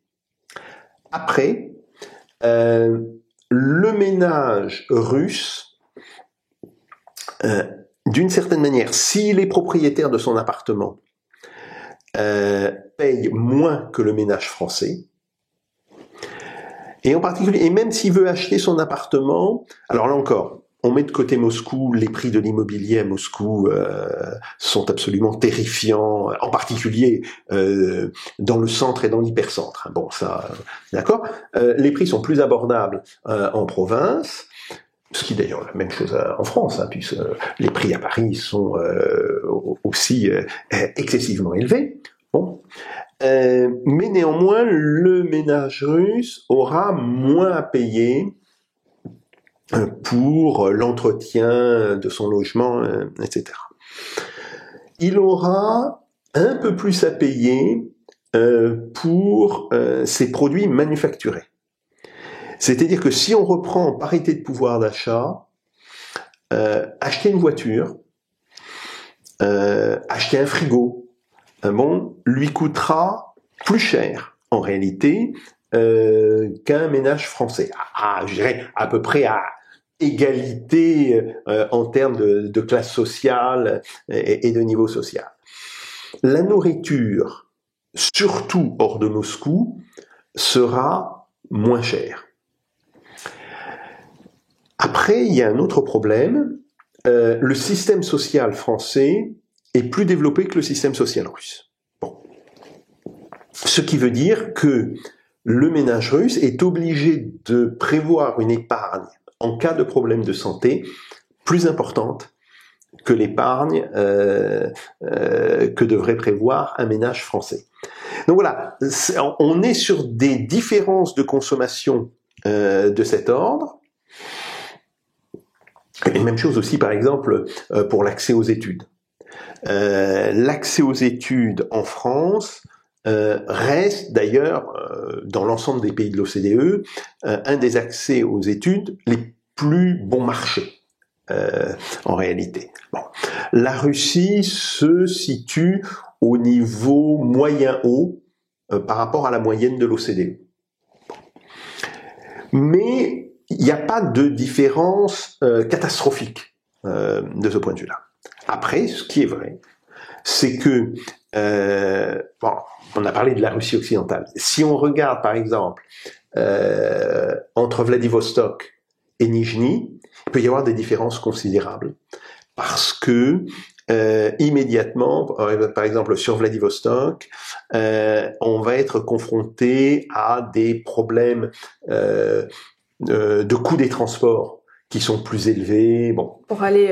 Après, le ménage russe, d'une certaine manière, s'il est propriétaire de son appartement, paye moins que le ménage français. Et en particulier, et même s'il veut acheter son appartement, alors là encore, on met de côté Moscou, les prix de l'immobilier à Moscou sont absolument terrifiants, en particulier dans le centre et dans l'hypercentre. Bon, ça, d'accord. Les prix sont plus abordables en province, ce qui est d'ailleurs la même chose en France, puisque les prix à Paris sont aussi excessivement élevés. Bon. Mais néanmoins, le ménage russe aura moins à payer pour l'entretien de son logement, etc. Il aura un peu plus à payer pour ses produits manufacturés. C'est-à-dire que si on reprend en parité de pouvoir d'achat, acheter une voiture, acheter un frigo, lui coûtera plus cher en réalité qu'un ménage français. Je dirais à peu près à égalité en termes de classe sociale et de niveau social. La nourriture, surtout hors de Moscou, sera moins chère. Après, il y a un autre problème. Le système social français est plus développé que le système social russe. Bon. Ce qui veut dire que le ménage russe est obligé de prévoir une épargne en cas de problème de santé plus importante que l'épargne que devrait prévoir un ménage français. Donc voilà, on est sur des différences de consommation de cet ordre. Et même chose aussi, par exemple, pour l'accès aux études. L'accès aux études en France reste d'ailleurs, dans l'ensemble des pays de l'OCDE, un des accès aux études les plus bon marché, en réalité. Bon. La Russie se situe au niveau moyen-haut par rapport à la moyenne de l'OCDE. Bon. Mais il n'y a pas de différence catastrophique de ce point de vue-là. Après, ce qui est vrai, c'est que, on a parlé de la Russie occidentale. Si on regarde, par exemple, entre Vladivostok et Nijni, il peut y avoir des différences considérables. Parce que, immédiatement, par exemple, sur Vladivostok, on va être confronté à des problèmes de coûts des transports qui sont plus élevés. Bon. Pour aller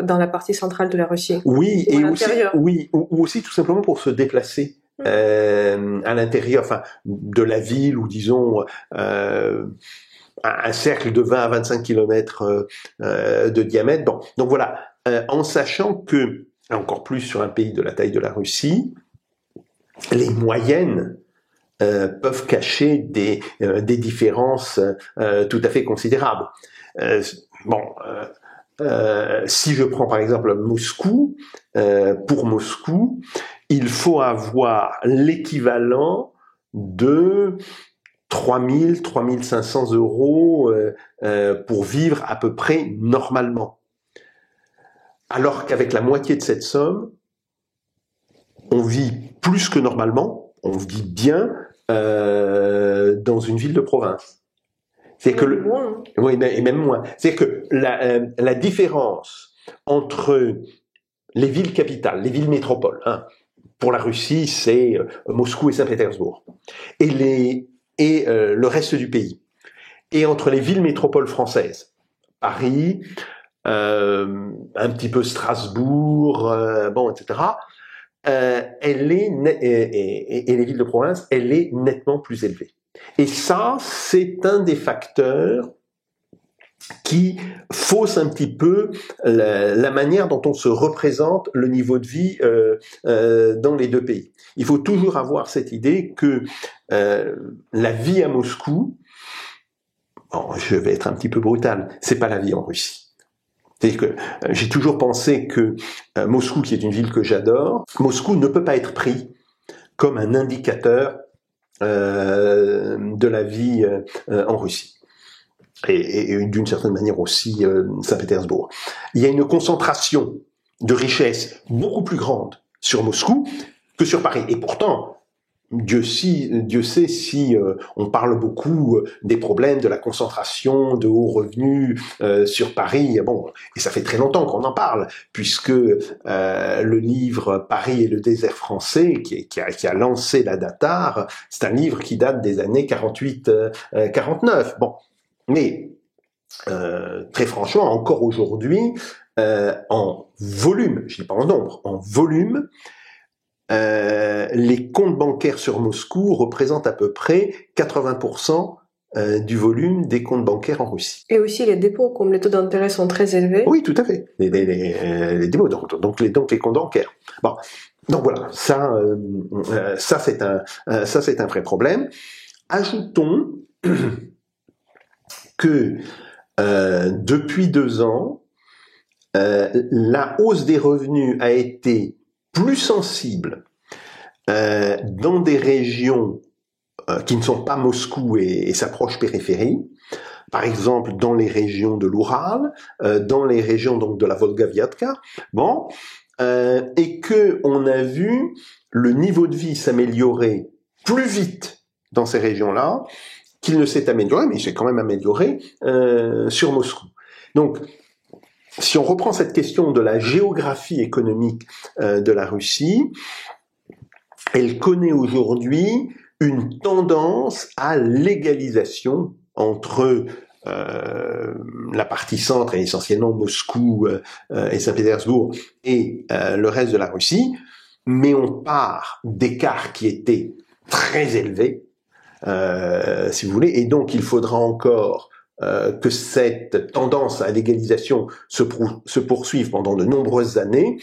dans la partie centrale de la Russie. Oui, et aussi, ou aussi tout simplement pour se déplacer à l'intérieur, enfin, de la ville, ou disons un cercle de 20 à 25 kilomètres de diamètre. Bon, donc voilà, en sachant que, encore plus sur un pays de la taille de la Russie, les moyennes peuvent cacher des différences tout à fait considérables. Si je prends par exemple Moscou, pour Moscou, il faut avoir l'équivalent de 3000, 3500 euros pour vivre à peu près normalement. Alors qu'avec la moitié de cette somme, on vit plus que normalement, on vit bien dans une ville de province. C'est que oui, et même moins. C'est que la différence entre les villes capitales, les villes métropoles, pour la Russie, c'est Moscou et Saint-Pétersbourg, et le reste du pays, et entre les villes métropoles françaises, Paris, un petit peu Strasbourg, etc. Elle est et les villes de province, elle est nettement plus élevée. Et ça, c'est un des facteurs qui fausse un petit peu la manière dont on se représente le niveau de vie dans les deux pays. Il faut toujours avoir cette idée que la vie à Moscou, je vais être un petit peu brutal, c'est pas la vie en Russie. C'est-à-dire que j'ai toujours pensé que Moscou, qui est une ville que j'adore, Moscou ne peut pas être pris comme un indicateur de la vie en Russie. Et d'une certaine manière aussi Saint-Pétersbourg. Il y a une concentration de richesses beaucoup plus grande sur Moscou que sur Paris. Et pourtant, Dieu sait si on parle beaucoup des problèmes de la concentration de hauts revenus sur Paris. Bon, et ça fait très longtemps qu'on en parle, puisque le livre Paris et le désert français, qui a lancé la Datar, c'est un livre qui date des années 48-49. Bon, mais très franchement, encore aujourd'hui, en volume, je dis pas en nombre, en volume, les comptes bancaires sur Moscou représentent à peu près 80% du volume des comptes bancaires en Russie. Et aussi les dépôts, comme les taux d'intérêt sont très élevés. Oui, tout à fait. Les dépôts, donc les comptes bancaires. Bon, donc voilà, ça c'est un vrai problème. Ajoutons que depuis 2 ans, la hausse des revenus a été plus sensible dans des régions qui ne sont pas Moscou et sa proche périphérie, par exemple dans les régions de l'Oural, dans les régions donc de la Volga-Vyatka, bon, et que on a vu le niveau de vie s'améliorer plus vite dans ces régions-là qu'il ne s'est amélioré, mais il s'est quand même amélioré sur Moscou. Donc, si on reprend cette question de la géographie économique de la Russie, elle connaît aujourd'hui une tendance à l'égalisation entre la partie centre, et essentiellement Moscou et Saint-Pétersbourg, et le reste de la Russie, mais on part d'écarts qui étaient très élevés, si vous voulez, et donc il faudra encore que cette tendance à l'égalisation se poursuive pendant de nombreuses années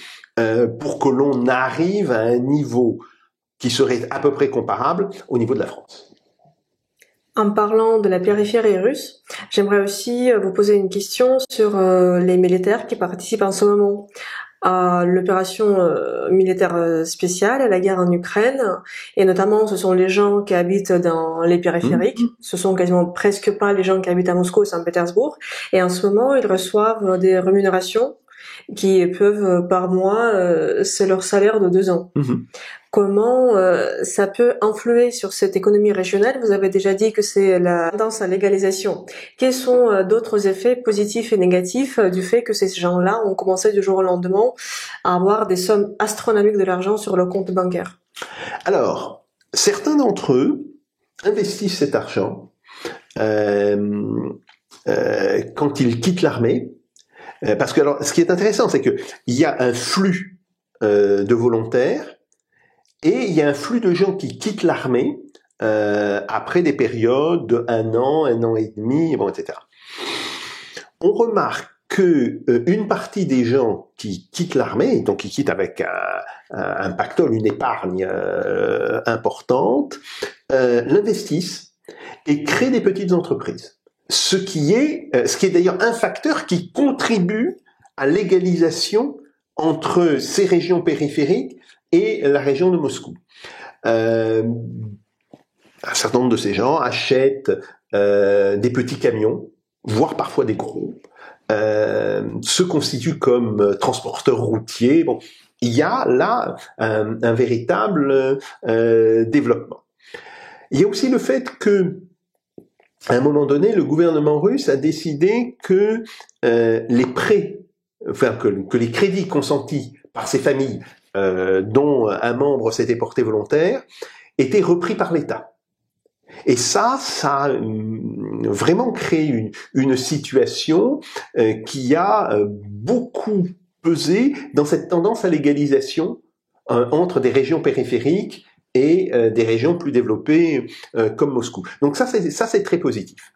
pour que l'on arrive à un niveau qui serait à peu près comparable au niveau de la France. En parlant de la périphérie russe, j'aimerais aussi vous poser une question sur les militaires qui participent en ce moment à l'opération militaire spéciale, à la guerre en Ukraine, et notamment ce sont les gens qui habitent dans les périphériques, ce sont quasiment presque pas les gens qui habitent à Moscou et Saint-Pétersbourg, et en ce moment ils reçoivent des rémunérations qui peuvent par mois, c'est leur salaire de 2 ans. Comment ça peut influer sur cette économie régionale? Vous avez déjà dit que c'est la tendance à l'égalisation. Quels sont d'autres effets positifs et négatifs du fait que ces gens-là ont commencé du jour au lendemain à avoir des sommes astronomiques de l'argent sur leur compte bancaire? Alors, certains d'entre eux investissent cet argent quand ils quittent l'armée, parce que alors, ce qui est intéressant, c'est que il y a un flux de volontaires. Et il y a un flux de gens qui quittent l'armée après des périodes de 1 an et demi, bon, etc. On remarque que une partie des gens qui quittent l'armée, donc qui quittent avec un pactole, une épargne importante, l'investissent et créent des petites entreprises. Ce qui est d'ailleurs un facteur qui contribue à l'égalisation entre ces régions périphériques et la région de Moscou. Un certain nombre de ces gens achètent des petits camions, voire parfois des gros, se constituent comme transporteurs routiers. Bon, il y a là un véritable développement. Il y a aussi le fait que, à un moment donné, le gouvernement russe a décidé que les prêts, que les crédits consentis par ces familles dont un membre s'était porté volontaire, était repris par l'État. Et ça a vraiment créé une situation qui a beaucoup pesé dans cette tendance à l'égalisation entre des régions périphériques et des régions plus développées comme Moscou. Donc ça c'est très positif.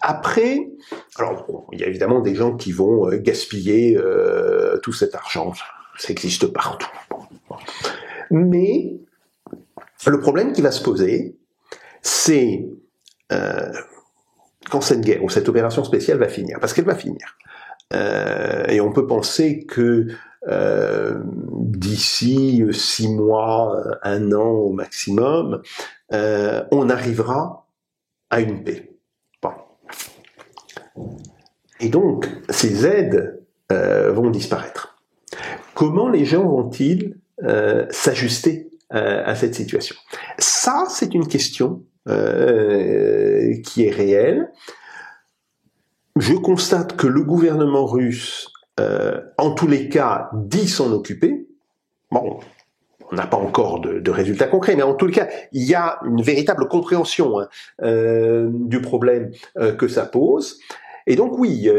Après, alors bon, il y a évidemment des gens qui vont gaspiller tout cet argent. Ça existe partout. Mais le problème qui va se poser, c'est quand cette guerre ou cette opération spéciale va finir, parce qu'elle va finir. Et on peut penser que d'ici 6 mois, 1 an au maximum, on arrivera à une paix. Bon. Et donc, ces aides vont disparaître. Comment les gens vont-ils s'ajuster à cette situation? Ça, c'est une question qui est réelle. Je constate que le gouvernement russe, en tous les cas, dit s'en occuper. Bon, on n'a pas encore de résultats concrets, mais en tous les cas, il y a une véritable compréhension du problème que ça pose. Et donc oui,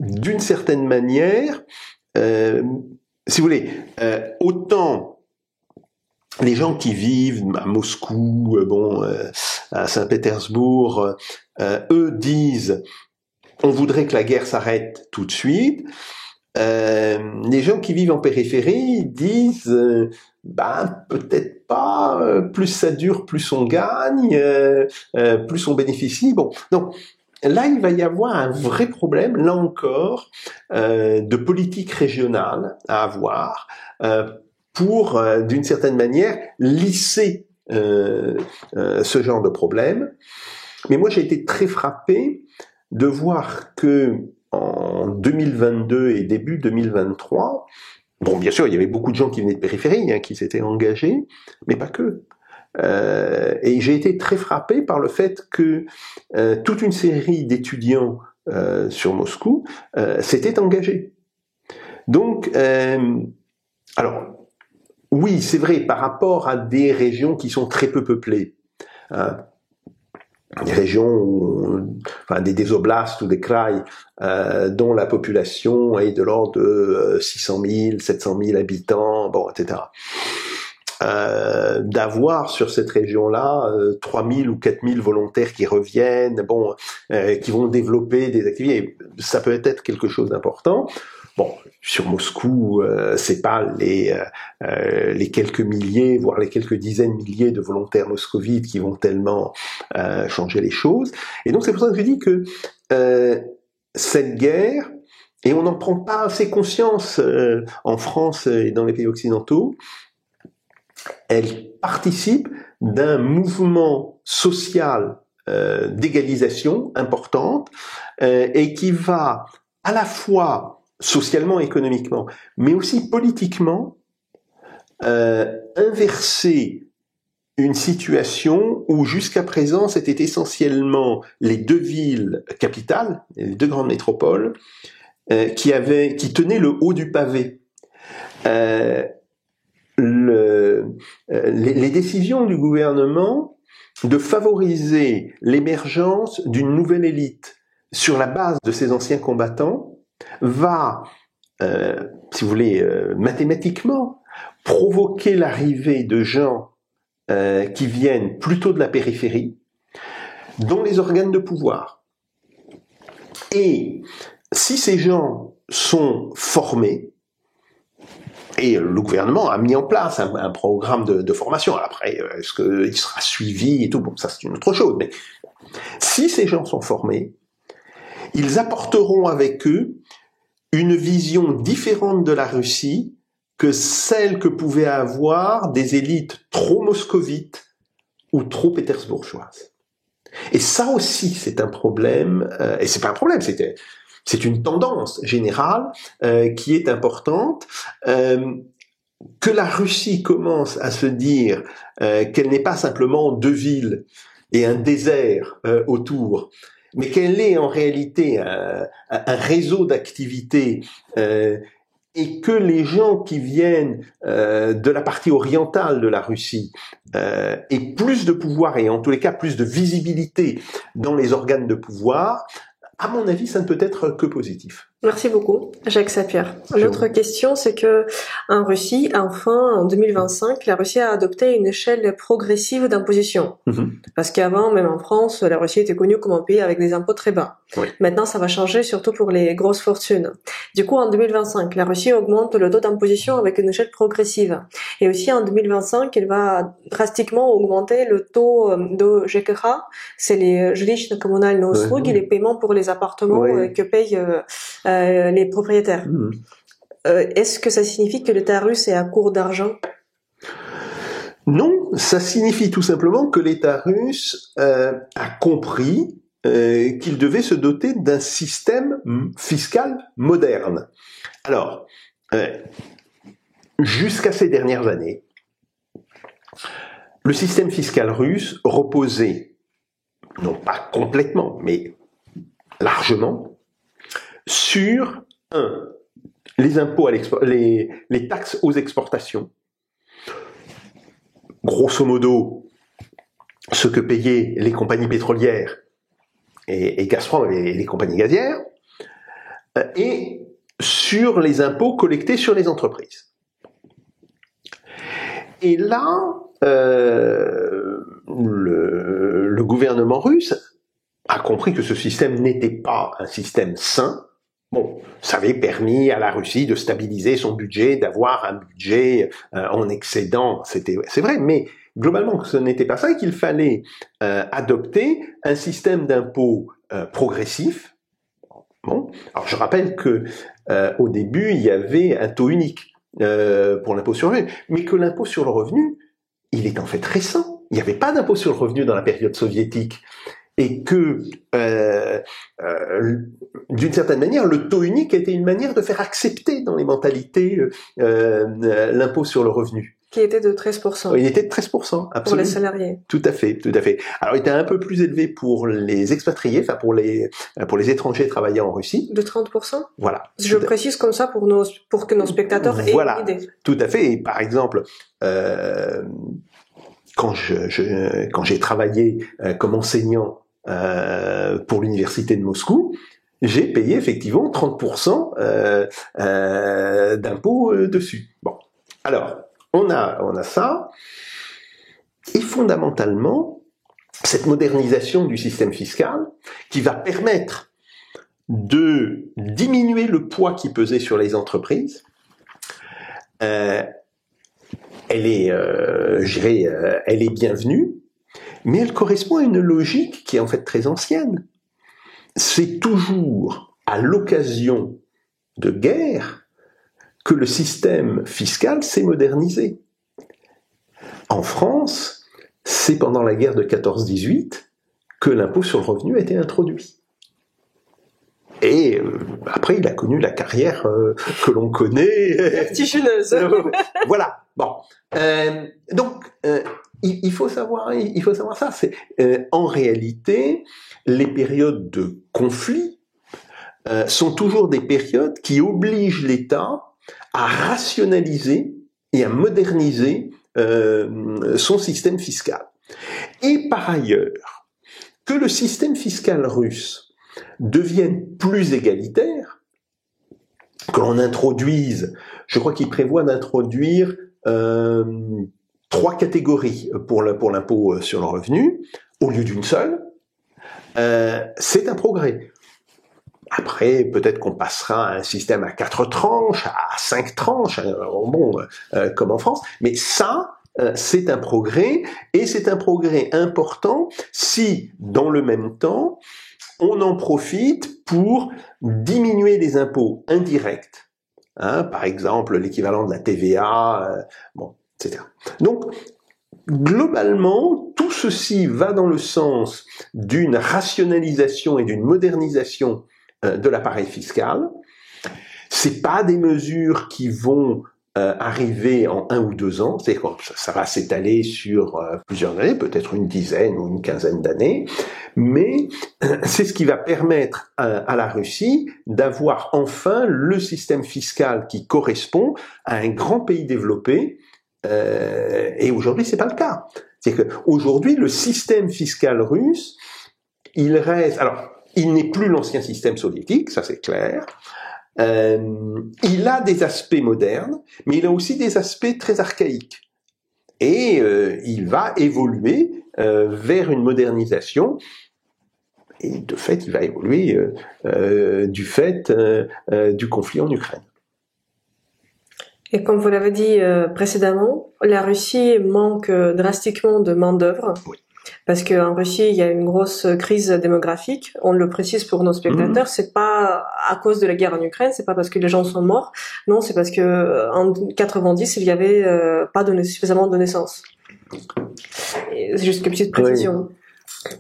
d'une certaine manière, si vous voulez, autant les gens qui vivent à Moscou, à Saint-Pétersbourg, eux disent on voudrait que la guerre s'arrête tout de suite. Les gens qui vivent en périphérie disent peut-être pas, plus ça dure, plus on gagne, plus on bénéficie. Bon, donc là il va y avoir un vrai problème, là encore, de politique régionale à avoir pour, d'une certaine manière, lisser ce genre de problème. Mais moi j'ai été très frappé de voir que en 2022 et début 2023, bon, bien sûr, il y avait beaucoup de gens qui venaient de périphérie, qui s'étaient engagés, mais pas que. Et j'ai été très frappé par le fait que toute une série d'étudiants sur Moscou s'étaient engagés. Donc, alors, oui, c'est vrai, par rapport à des régions qui sont très peu peuplées, des régions, des oblasts ou des kraïs dont la population est de l'ordre de 600 000, 700 000 habitants, etc. D'avoir sur cette région-là 3 000 ou 4 000 volontaires qui reviennent, qui vont développer des activités, ça peut être quelque chose d'important. Bon, sur Moscou, c'est pas les quelques milliers, voire les quelques dizaines de milliers de volontaires moscovites qui vont tellement changer les choses. Et donc c'est pour ça que je dis que cette guerre, et on n'en prend pas assez conscience en France et dans les pays occidentaux, elle participe d'un mouvement social d'égalisation importante et qui va à la fois socialement, économiquement, mais aussi politiquement, inverser une situation où jusqu'à présent c'était essentiellement les deux villes capitales, les deux grandes métropoles, qui tenaient le haut du pavé. Les décisions du gouvernement de favoriser l'émergence d'une nouvelle élite sur la base de ces anciens combattants va, si vous voulez, mathématiquement, provoquer l'arrivée de gens qui viennent plutôt de la périphérie, dans les organes de pouvoir. Et si ces gens sont formés, et le gouvernement a mis en place un programme de formation, après, est-ce qu'il sera suivi et tout, bon, ça c'est une autre chose, mais si ces gens sont formés, ils apporteront avec eux une vision différente de la Russie que celle que pouvaient avoir des élites trop moscovites ou trop pétersbourgeoises. Et ça aussi, c'est un problème, et c'est pas un problème, c'est une tendance générale qui est importante, que la Russie commence à se dire qu'elle n'est pas simplement deux villes et un désert autour, mais qu'elle est en réalité un réseau d'activités et que les gens qui viennent de la partie orientale de la Russie aient plus de pouvoir et en tous les cas plus de visibilité dans les organes de pouvoir, à mon avis, ça ne peut être que positif. Merci beaucoup, Jacques Sapir. L'autre question, c'est que en Russie, enfin, en 2025, la Russie a adopté une échelle progressive d'imposition. Parce qu'avant, même en France, la Russie était connue comme un pays avec des impôts très bas. Oui. Maintenant, ça va changer, surtout pour les grosses fortunes. Du coup, en 2025, la Russie augmente le taux d'imposition avec une échelle progressive. Et aussi, en 2025, elle va drastiquement augmenter le taux de ЖКХ, c'est les жилищно коммунальные услуги, les paiements pour les appartements que payent les propriétaires. Est-ce que ça signifie que l'État russe est à court d'argent? Non, ça signifie tout simplement que l'État russe a compris qu'il devait se doter d'un système fiscal moderne. Alors, jusqu'à ces dernières années, Le système fiscal russe reposait, non pas complètement, mais largement, sur les impôts les taxes aux exportations. Grosso modo, ce que payaient les compagnies pétrolières et Gazprom et les compagnies gazières, et sur les impôts collectés sur les entreprises. Et là, le gouvernement russe a compris que ce système n'était pas un système sain. Bon, ça avait permis à la Russie de stabiliser son budget, d'avoir un budget en excédent, c'est vrai, mais globalement ce n'était pas ça et qu'il fallait adopter un système d'impôt progressif. Bon, alors je rappelle que au début il y avait un taux unique pour l'impôt sur le revenu, mais que l'impôt sur le revenu, il est en fait récent. Il n'y avait pas d'impôt sur le revenu dans la période soviétique. Et que, d'une certaine manière, le taux unique était une manière de faire accepter dans les mentalités l'impôt sur le revenu. Qui était de 13%. Il était de 13%, absolument. Pour les salariés. Tout à fait, tout à fait. Alors, il était un peu plus élevé pour les expatriés, enfin pour les étrangers travaillant en Russie. De 30%. Voilà. Je précise comme ça pour que nos spectateurs aient une idée. Tout à fait. Et par exemple, quand j'ai travaillé comme enseignant pour l'université de Moscou, j'ai payé effectivement 30% d'impôts dessus. Bon, alors on a ça, et fondamentalement cette modernisation du système fiscal qui va permettre de diminuer le poids qui pesait sur les entreprises. Elle est bienvenue. Mais elle correspond à une logique qui est en fait très ancienne. C'est toujours à l'occasion de guerre que le système fiscal s'est modernisé. En France, c'est pendant la guerre de 14-18 que l'impôt sur le revenu a été introduit. Et après, il a connu la carrière que l'on connaît. Vertigineuse. Voilà. Bon. Donc, il faut savoir ça. C'est en réalité, les périodes de conflit sont toujours des périodes qui obligent l'État à rationaliser et à moderniser son système fiscal. Et par ailleurs, que le système fiscal russe devienne plus égalitaire, que l'on introduise, je crois qu'il prévoit d'introduire 3 catégories pour l'impôt sur le revenu, au lieu d'une seule, c'est un progrès. Après, peut-être qu'on passera à un système à 4 tranches, à 5 tranches, comme en France, mais ça, c'est un progrès, et c'est un progrès important si, dans le même temps, on en profite pour diminuer les impôts indirects, par exemple l'équivalent de la TVA, etc. Donc, globalement, tout ceci va dans le sens d'une rationalisation et d'une modernisation de l'appareil fiscal. C'est pas des mesures qui vont arriver en 1 ou 2 ans, c'est quoi, ça va s'étaler sur plusieurs années, peut-être une dizaine ou une quinzaine d'années, mais c'est ce qui va permettre à la Russie d'avoir enfin le système fiscal qui correspond à un grand pays développé, et aujourd'hui c'est pas le cas. C'est que aujourd'hui le système fiscal russe, il reste, alors il n'est plus l'ancien système soviétique, ça c'est clair. Il a des aspects modernes, mais il a aussi des aspects très archaïques. Et il va évoluer vers une modernisation. Et de fait, il va évoluer du fait du conflit en Ukraine. Et comme vous l'avez dit précédemment, la Russie manque drastiquement de main-d'œuvre. Oui. Parce qu'en Russie, il y a une grosse crise démographique. On le précise pour nos spectateurs, c'est pas à cause de la guerre en Ukraine, c'est pas parce que les gens sont morts. Non, c'est parce que en 90, il y avait pas suffisamment de naissances. C'est juste une petite précision. Oui.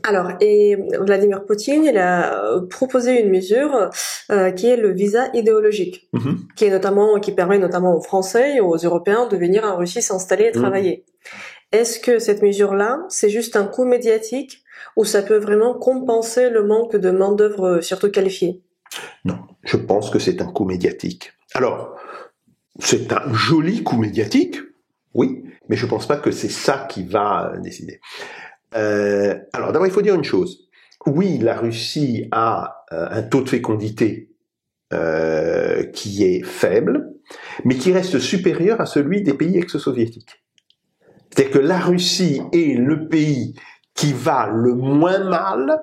Alors, et Vladimir Poutine, il a proposé une mesure qui est le visa idéologique, qui permet notamment aux Français et aux Européens de venir en Russie s'installer et travailler. Est-ce que cette mesure-là, c'est juste un coût médiatique ou ça peut vraiment compenser le manque de main-d'œuvre surtout qualifiée? Non, je pense que c'est un coup médiatique. Alors, c'est un joli coup médiatique, oui, mais je ne pense pas que c'est ça qui va décider. Alors, d'abord, il faut dire une chose. Oui, la Russie a un taux de fécondité qui est faible, mais qui reste supérieur à celui des pays ex-soviétiques. C'est-à-dire que la Russie est le pays qui va le moins mal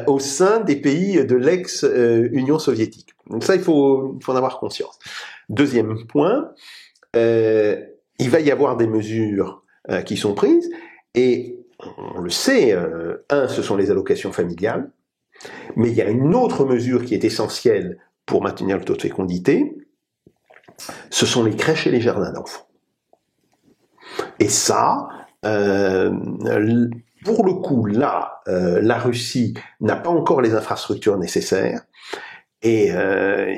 au sein des pays de l'ex-Union soviétique. Donc ça, il faut en avoir conscience. Deuxième point, il va y avoir des mesures qui sont prises, et on le sait, ce sont les allocations familiales, mais il y a une autre mesure qui est essentielle pour maintenir le taux de fécondité, ce sont les crèches et les jardins d'enfants. Et ça, pour le coup, là, la Russie n'a pas encore les infrastructures nécessaires, et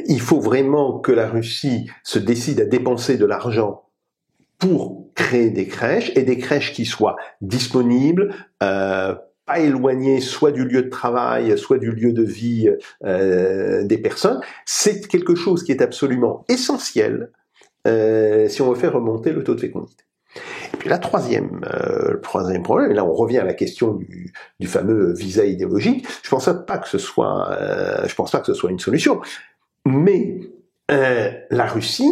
il faut vraiment que la Russie se décide à dépenser de l'argent pour créer des crèches, et des crèches qui soient disponibles, pas éloignées soit du lieu de travail, soit du lieu de vie des personnes. C'est quelque chose qui est absolument essentiel si on veut faire remonter le taux de fécondité. Et puis le troisième problème, et là on revient à la question du fameux visa idéologique. Je pense pas que ce soit une solution. Mais la Russie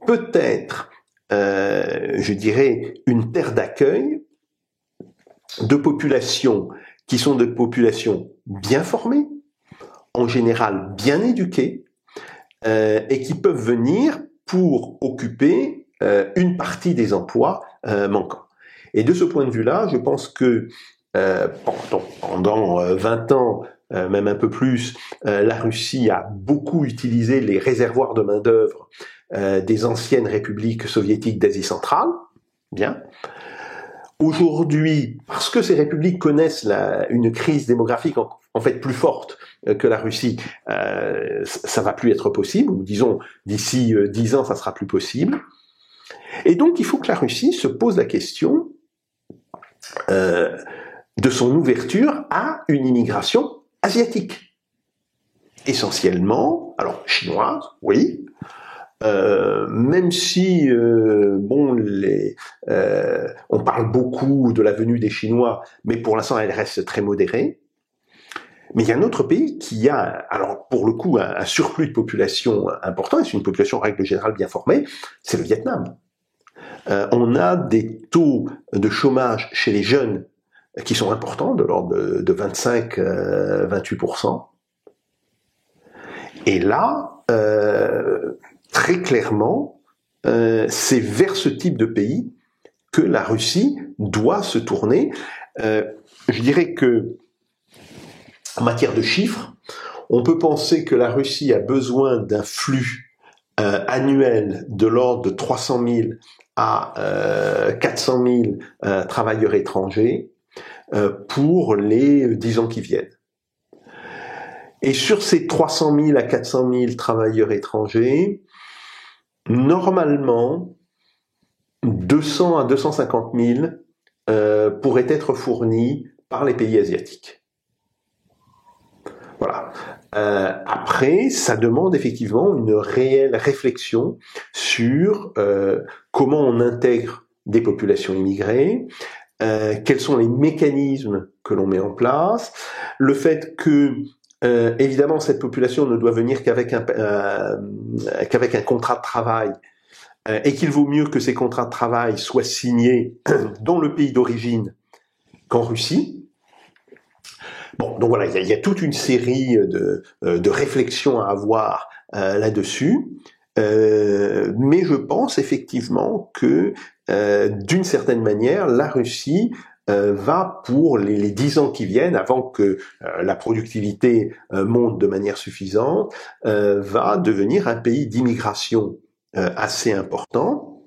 peut être, je dirais, une terre d'accueil de populations qui sont de populations bien formées, en général bien éduquées, et qui peuvent venir pour occuper une partie des emplois manquants. Et de ce point de vue-là, je pense que pendant 20 ans, même un peu plus, la Russie a beaucoup utilisé les réservoirs de main-d'œuvre des anciennes républiques soviétiques d'Asie centrale. Bien. Aujourd'hui, parce que ces républiques connaissent une crise démographique en fait plus forte que la Russie, ça va plus être possible, ou disons d'ici 10 ans, ça sera plus possible. Et donc, il faut que la Russie se pose la question de son ouverture à une immigration asiatique. Essentiellement, alors chinoise, oui, même si on parle beaucoup de la venue des Chinois, mais pour l'instant elle reste très modérée. Mais il y a un autre pays qui a, alors pour le coup, un surplus de population important, et c'est une population en règle générale bien formée, c'est le Vietnam. On a des taux de chômage chez les jeunes qui sont importants, de l'ordre de 25-28%. Et là, très clairement, c'est vers ce type de pays que la Russie doit se tourner. Je dirais que, en matière de chiffres, on peut penser que la Russie a besoin d'un flux annuel de l'ordre de 300 000 à 400 000 travailleurs étrangers pour les 10 ans qui viennent. Et sur ces 300 000 à 400 000 travailleurs étrangers, normalement, 200 à 250 000 pourraient être fournis par les pays asiatiques. Voilà. Après, ça demande effectivement une réelle réflexion sur comment on intègre des populations immigrées, quels sont les mécanismes que l'on met en place, le fait que évidemment cette population ne doit venir qu'avec un contrat de travail, et qu'il vaut mieux que ces contrats de travail soient signés dans le pays d'origine qu'en Russie. Bon, donc voilà, il y a toute une série de réflexions à avoir là-dessus, mais je pense effectivement que d'une certaine manière, la Russie va pour les 10 ans qui viennent, avant que la productivité monte de manière suffisante, va devenir un pays d'immigration assez important.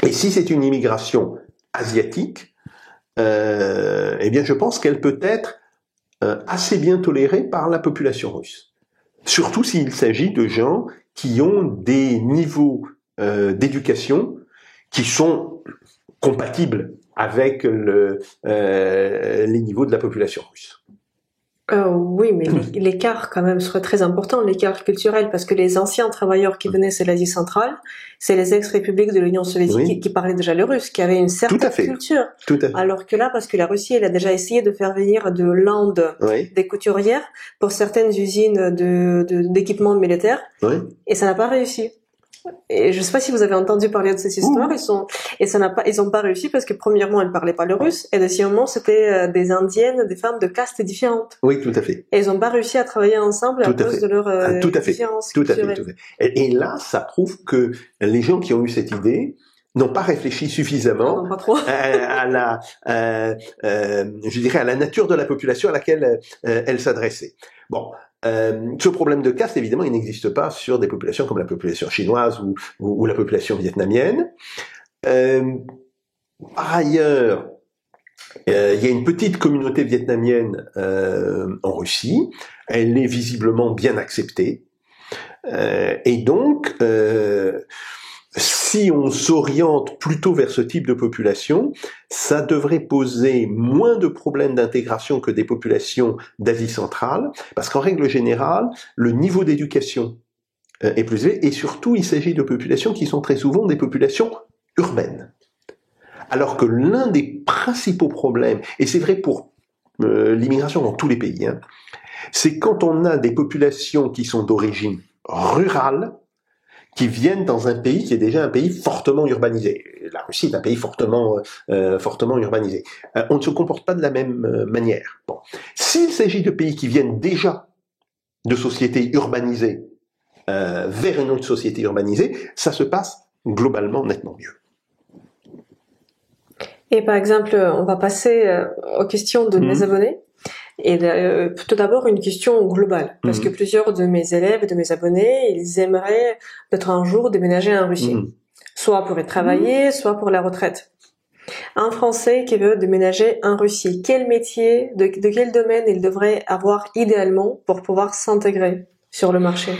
Et si c'est une immigration asiatique, eh bien je pense qu'elle peut être assez bien tolérée par la population russe. Surtout s'il s'agit de gens qui ont des niveaux d'éducation qui sont compatible avec les niveaux de la population russe. Oui, mais l'écart quand même serait très important, l'écart culturel, parce que les anciens travailleurs qui venaient de l'Asie centrale, c'est les ex-républiques de l'Union soviétique qui parlaient déjà le russe, qui avaient une certaine culture. Tout à fait. Alors que là, parce que la Russie, elle a déjà essayé de faire venir de l'Inde des couturières pour certaines usines d'équipements militaires, et ça n'a pas réussi. Et je sais pas si vous avez entendu parler de cette histoire, ils ont pas réussi parce que premièrement, elles parlaient pas le russe, et deuxièmement, c'était des indiennes, des femmes de castes différentes. Oui, tout à fait. Et ils ont pas réussi à travailler ensemble à cause de leur différences culturelles. Tout à fait. Et là, ça prouve que les gens qui ont eu cette idée n'ont pas réfléchi suffisamment à la, je dirais, à la nature de la population à laquelle elle s'adressait. Bon. Ce problème de caste, évidemment, il n'existe pas sur des populations comme la population chinoise ou la population vietnamienne. Par ailleurs, il y a une petite communauté vietnamienne en Russie. Elle est visiblement bien acceptée. Et donc, si on s'oriente plutôt vers ce type de population, ça devrait poser moins de problèmes d'intégration que des populations d'Asie centrale, parce qu'en règle générale, le niveau d'éducation est plus élevé, et surtout, il s'agit de populations qui sont très souvent des populations urbaines. Alors que l'un des principaux problèmes, et c'est vrai pour l'immigration dans tous les pays, c'est quand on a des populations qui sont d'origine rurale, qui viennent dans un pays qui est déjà un pays fortement urbanisé. La Russie est un pays fortement urbanisé. On ne se comporte pas de la même manière. Bon. S'il s'agit de pays qui viennent déjà de sociétés urbanisées vers une autre société urbanisée, ça se passe globalement nettement mieux. Et par exemple, on va passer aux questions de mes abonnés. Et tout d'abord une question globale, parce que plusieurs de mes élèves et de mes abonnés, ils aimeraient peut-être un jour déménager en Russie, soit pour y travailler, soit pour la retraite. Un Français qui veut déménager en Russie, quel métier, de quel domaine il devrait avoir idéalement pour pouvoir s'intégrer sur le marché?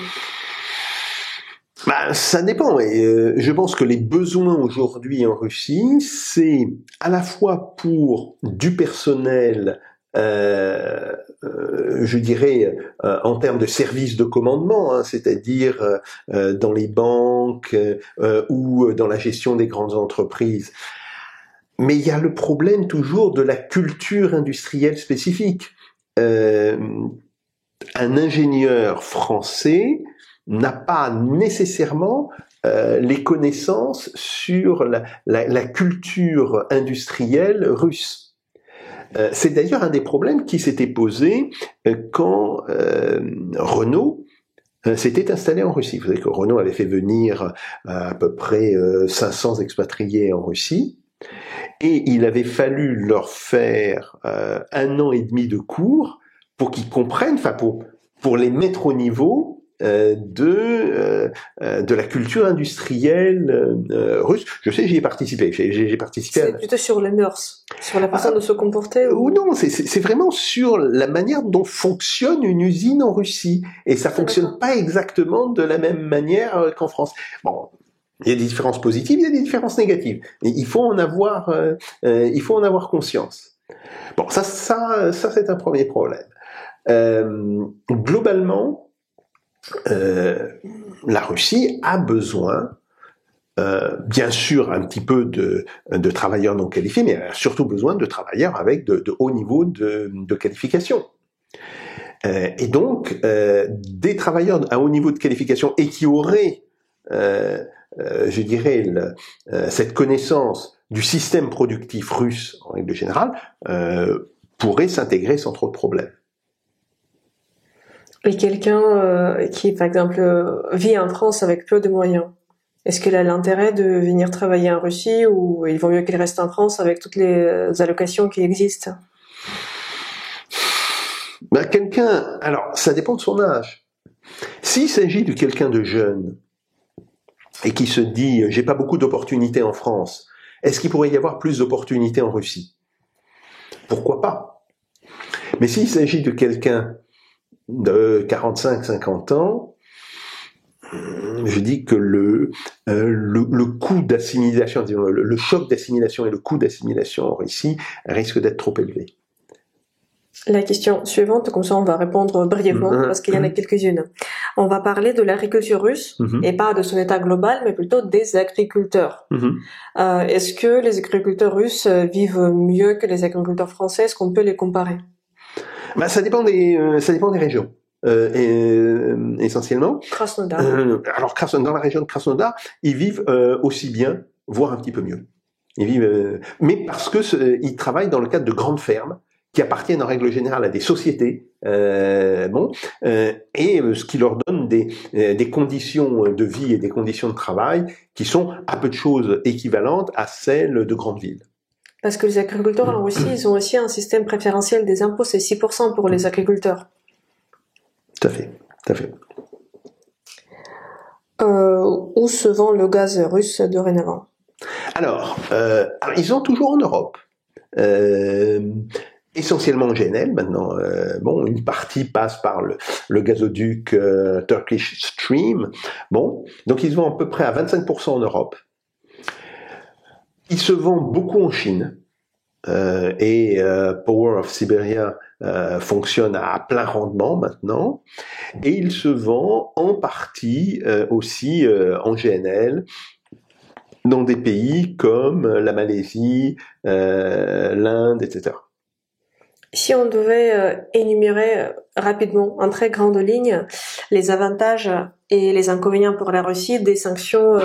Ça dépend. Et je pense que les besoins aujourd'hui en Russie, c'est à la fois pour du personnel, je dirais en termes de services de commandement, c'est-à-dire dans les banques ou dans la gestion des grandes entreprises. Mais il y a le problème toujours de la culture industrielle spécifique. Un ingénieur français n'a pas nécessairement les connaissances sur la culture industrielle russe. C'est d'ailleurs un des problèmes qui s'était posé quand Renault s'était installé en Russie. Vous savez que Renault avait fait venir à peu près 500 expatriés en Russie, et il avait fallu leur faire 1 an et demi de cours pour qu'ils comprennent, enfin pour les mettre au niveau de la culture industrielle russe. Je sais, j'y ai participé. J'ai participé. C'est plutôt sur les mœurs, sur la façon de se comporter. Ou non, c'est vraiment sur la manière dont fonctionne une usine en Russie, et ça fonctionne pas exactement de la même manière qu'en France. Bon. Il y a des différences positives, il y a des différences négatives. Et il faut en avoir conscience. Bon, ça c'est un premier problème. Globalement, la Russie a besoin, bien sûr, un petit peu de travailleurs non qualifiés, mais elle a surtout besoin de travailleurs avec de hauts niveaux de qualification. Et donc, des travailleurs à haut niveau de qualification et qui auraient, je dirais, cette connaissance du système productif russe, en règle générale, pourraient s'intégrer sans trop de problèmes. Et quelqu'un qui, par exemple, vit en France avec peu de moyens, est-ce qu'il a l'intérêt de venir travailler en Russie, ou il vaut mieux qu'il reste en France avec toutes les allocations qui existent? Alors, ça dépend de son âge. S'il s'agit de quelqu'un de jeune et qui se dit « j'ai pas beaucoup d'opportunités en France », est-ce qu'il pourrait y avoir plus d'opportunités en Russie? Pourquoi pas? Mais s'il s'agit de quelqu'un de 45-50 ans, je dis que le coût d'assimilation, le choc d'assimilation et le coût d'assimilation en Russie risque d'être trop élevé. La question suivante, comme ça on va répondre brièvement parce qu'il y en a quelques-unes. On va parler de l'agriculture russe et pas de son état global, mais plutôt des agriculteurs. Est-ce que les agriculteurs russes vivent mieux que les agriculteurs français? Est-ce qu'on peut les comparer? Ça dépend des régions. Essentiellement. Krasnodar. Alors dans la région de Krasnodar, ils vivent aussi bien, voire un petit peu mieux. Ils vivent, mais parce que ils travaillent dans le cadre de grandes fermes qui appartiennent en règle générale à des sociétés, et ce qui leur donne des conditions de vie et des conditions de travail qui sont à peu de choses équivalentes à celles de grandes villes. Parce que les agriculteurs en Russie, ils ont aussi un système préférentiel des impôts, c'est 6% pour les agriculteurs. Tout à fait, tout à fait. Où se vend le gaz russe dorénavant? Alors, ils sont toujours en Europe. Essentiellement en GNL maintenant. Une partie passe par le gazoduc Turkish Stream. Donc ils se vendent à peu près à 25% en Europe. Ils se vendent beaucoup en Chine. Power of Siberia fonctionne à plein rendement maintenant. Et il se vend en partie aussi en GNL dans des pays comme la Malaisie, l'Inde, etc. Si on devait énumérer rapidement, en très grande ligne, les avantages et les inconvénients pour la Russie des sanctions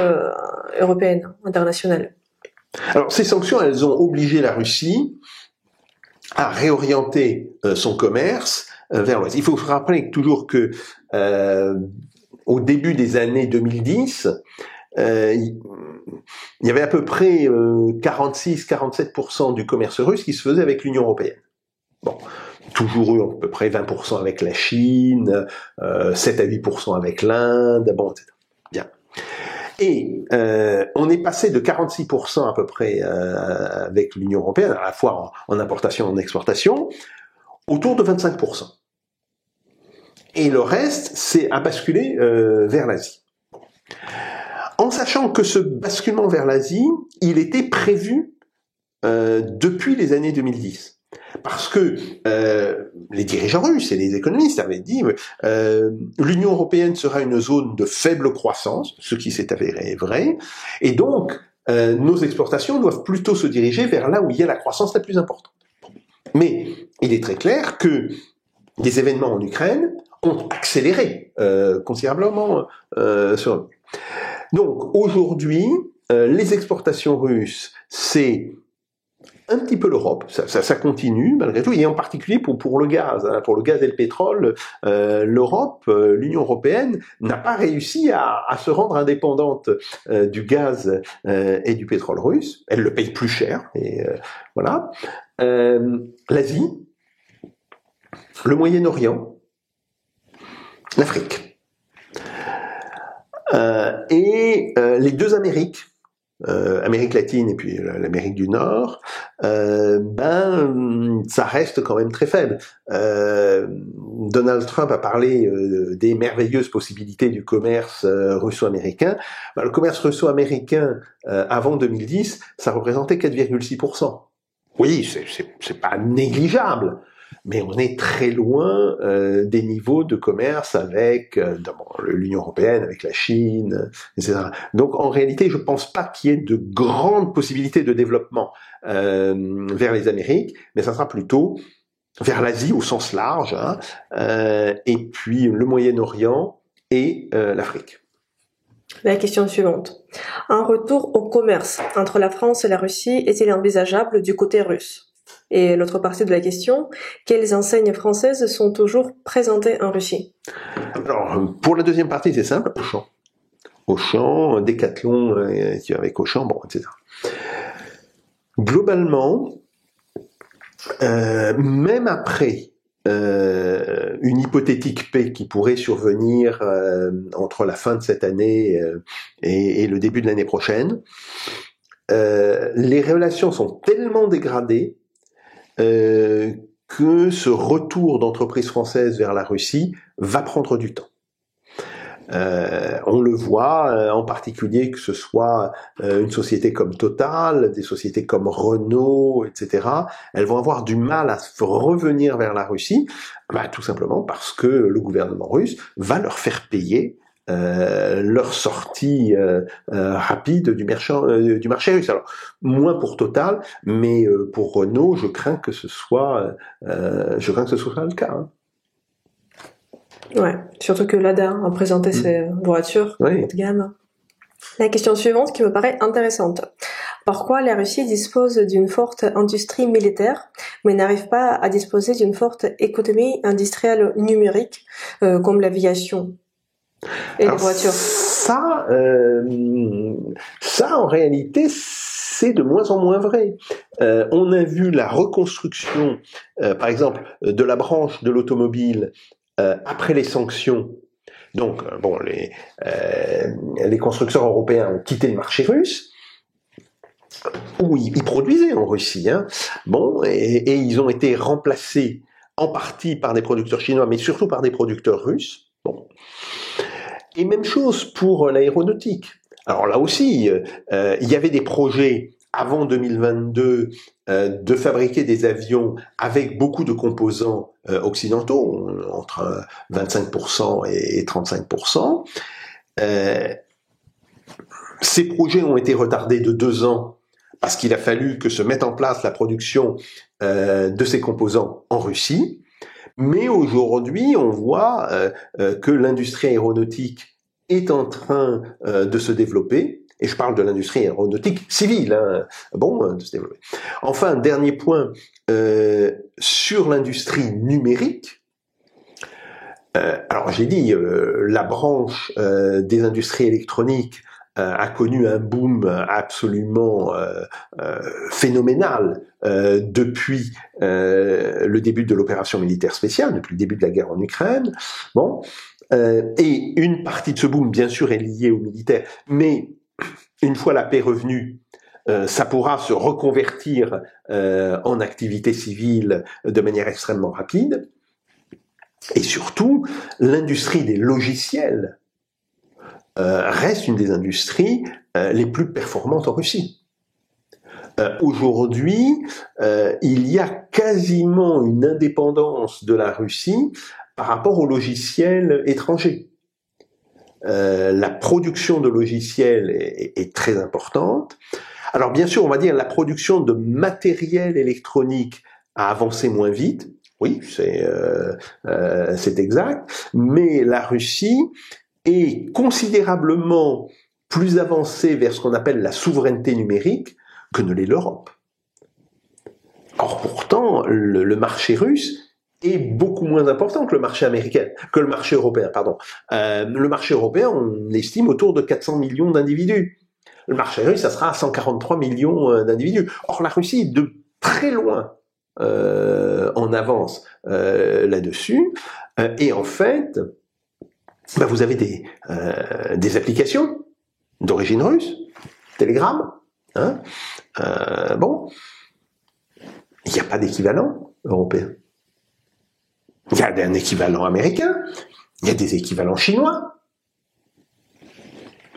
européennes, internationales. Alors, ces sanctions, elles ont obligé la Russie à réorienter son commerce vers l'Ouest. Il faut se rappeler toujours que au début des années 2010, il y avait à peu près 46-47% du commerce russe qui se faisait avec l'Union européenne. Toujours eu à peu près 20% avec la Chine, 7 à 8% avec l'Inde, etc. Bien. Et on est passé de 46% à peu près avec l'Union européenne, à la fois en importation et en exportation, autour de 25%. Et le reste, a basculé vers l'Asie. En sachant que ce basculement vers l'Asie, il était prévu depuis les années 2010. Parce que les dirigeants russes et les économistes avaient dit l'Union européenne sera une zone de faible croissance, ce qui s'est avéré vrai, et donc nos exportations doivent plutôt se diriger vers là où il y a la croissance la plus importante. Mais il est très clair que les événements en Ukraine ont accéléré considérablement sur. Donc aujourd'hui, les exportations russes, c'est un petit peu l'Europe, ça continue malgré tout, et en particulier pour le gaz, pour le gaz et le pétrole, l'Europe, l'Union européenne n'a pas réussi à se rendre indépendante du gaz et du pétrole russe. Elle le paye plus cher, et voilà. L'Asie, le Moyen-Orient, l'Afrique, et les deux Amériques. Amérique latine et puis l'Amérique du Nord, ça reste quand même très faible. Donald Trump a parlé des merveilleuses possibilités du commerce russo-américain. Le commerce russo-américain avant 2010, ça représentait 4,6%. Oui, c'est pas négligeable, mais on est très loin des niveaux de commerce avec l'Union européenne, avec la Chine, etc. Donc en réalité, je pense pas qu'il y ait de grandes possibilités de développement vers les Amériques, mais ça sera plutôt vers l'Asie au sens large, et puis le Moyen-Orient et l'Afrique. La question suivante. Un retour au commerce entre la France et la Russie est-il envisageable du côté russe? Et l'autre partie de la question, quelles enseignes françaises sont toujours présentées en Russie? Alors, pour la deuxième partie, c'est simple, Auchan, Decathlon, avec Auchan, etc. Globalement, même après une hypothétique paix qui pourrait survenir entre la fin de cette année et le début de l'année prochaine, les relations sont tellement dégradées que ce retour d'entreprises françaises vers la Russie va prendre du temps. On le voit, en particulier que ce soit une société comme Total, des sociétés comme Renault, etc. Elles vont avoir du mal à revenir vers la Russie, tout simplement parce que le gouvernement russe va leur faire payer leur sortie rapide du marché russe. Alors moins pour Total, mais pour Renault, je crains que ce soit le cas. Hein. Ouais, surtout que Lada a présenté ses voitures haut de gamme. La question suivante qui me paraît intéressante. Pourquoi la Russie dispose d'une forte industrie militaire, mais n'arrive pas à disposer d'une forte économie industrielle numérique, comme l'aviation et les voitures? Ça, en réalité, c'est de moins en moins vrai. On a vu la reconstruction, par exemple, de la branche de l'automobile après les sanctions. Donc, les constructeurs européens ont quitté le marché russe, où ils produisaient en Russie. Hein. Et ils ont été remplacés en partie par des producteurs chinois, mais surtout par des producteurs russes. Et même chose pour l'aéronautique. Alors là aussi, il y avait des projets avant 2022 de fabriquer des avions avec beaucoup de composants occidentaux, entre 25% et 35%. Ces projets ont été retardés de 2 ans parce qu'il a fallu que se mette en place la production de ces composants en Russie. Mais aujourd'hui, on voit que l'industrie aéronautique est en train de se développer, et je parle de l'industrie aéronautique civile, hein, de se développer. Enfin, dernier point, sur l'industrie numérique, alors j'ai dit, la branche des industries électroniques a connu un boom absolument phénoménal depuis le début de l'opération militaire spéciale, depuis le début de la guerre en Ukraine. Et une partie de ce boom, bien sûr, est liée au militaire, mais une fois la paix revenue, ça pourra se reconvertir en activité civile de manière extrêmement rapide. Et surtout, l'industrie des logiciels reste une des industries les plus performantes en Russie. Aujourd'hui, il y a quasiment une indépendance de la Russie par rapport aux logiciels étrangers. La production de logiciels est très importante. Alors bien sûr, on va dire la production de matériel électronique a avancé moins vite. Oui, c'est exact. Mais la Russie est considérablement plus avancée vers ce qu'on appelle la souveraineté numérique que ne l'est l'Europe. Or pourtant, le marché russe est beaucoup moins important que le marché américain, que le marché européen, pardon. Le marché européen, on estime autour de 400 millions d'individus. Le marché russe, ça sera à 143 millions d'individus. Or la Russie est de très loin en avance là-dessus. Et en fait, vous avez des applications d'origine russe, Telegram, hein, il n'y a pas d'équivalent européen. Il y a un équivalent américain, il y a des équivalents chinois,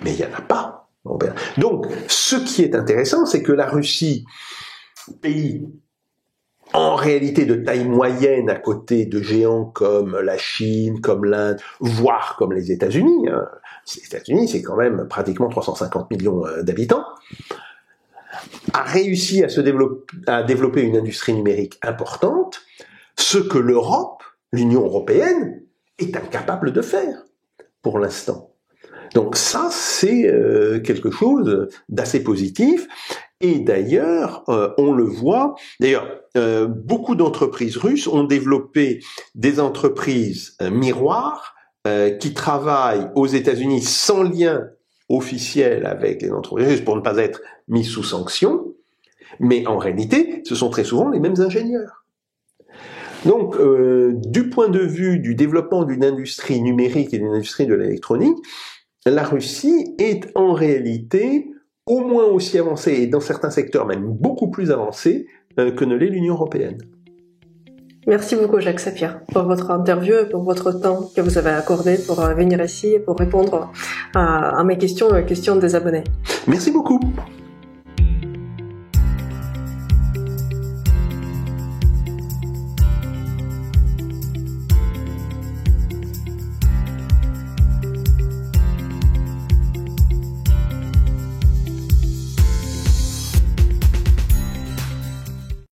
mais il n'y en a pas européen. Donc, ce qui est intéressant, c'est que la Russie, pays en réalité de taille moyenne à côté de géants comme la Chine, comme l'Inde, voire comme les États-Unis. Hein. Les États-Unis, c'est quand même pratiquement 350 millions d'habitants, a réussi à développer une industrie numérique importante, ce que l'Europe, l'Union européenne, est incapable de faire pour l'instant. Donc ça, c'est quelque chose d'assez positif. Et d'ailleurs, on le voit, beaucoup d'entreprises russes ont développé des entreprises miroirs qui travaillent aux États-Unis sans lien officiel avec les entreprises russes pour ne pas être mises sous sanction, mais en réalité, ce sont très souvent les mêmes ingénieurs. Donc, du point de vue du développement d'une industrie numérique et d'une industrie de l'électronique, la Russie est en réalité au moins aussi avancée, et dans certains secteurs même beaucoup plus avancée, que ne l'est l'Union européenne. Merci beaucoup, Jacques Sapir, pour votre interview et pour votre temps que vous avez accordé pour venir ici et pour répondre à mes questions et aux questions des abonnés. Merci beaucoup.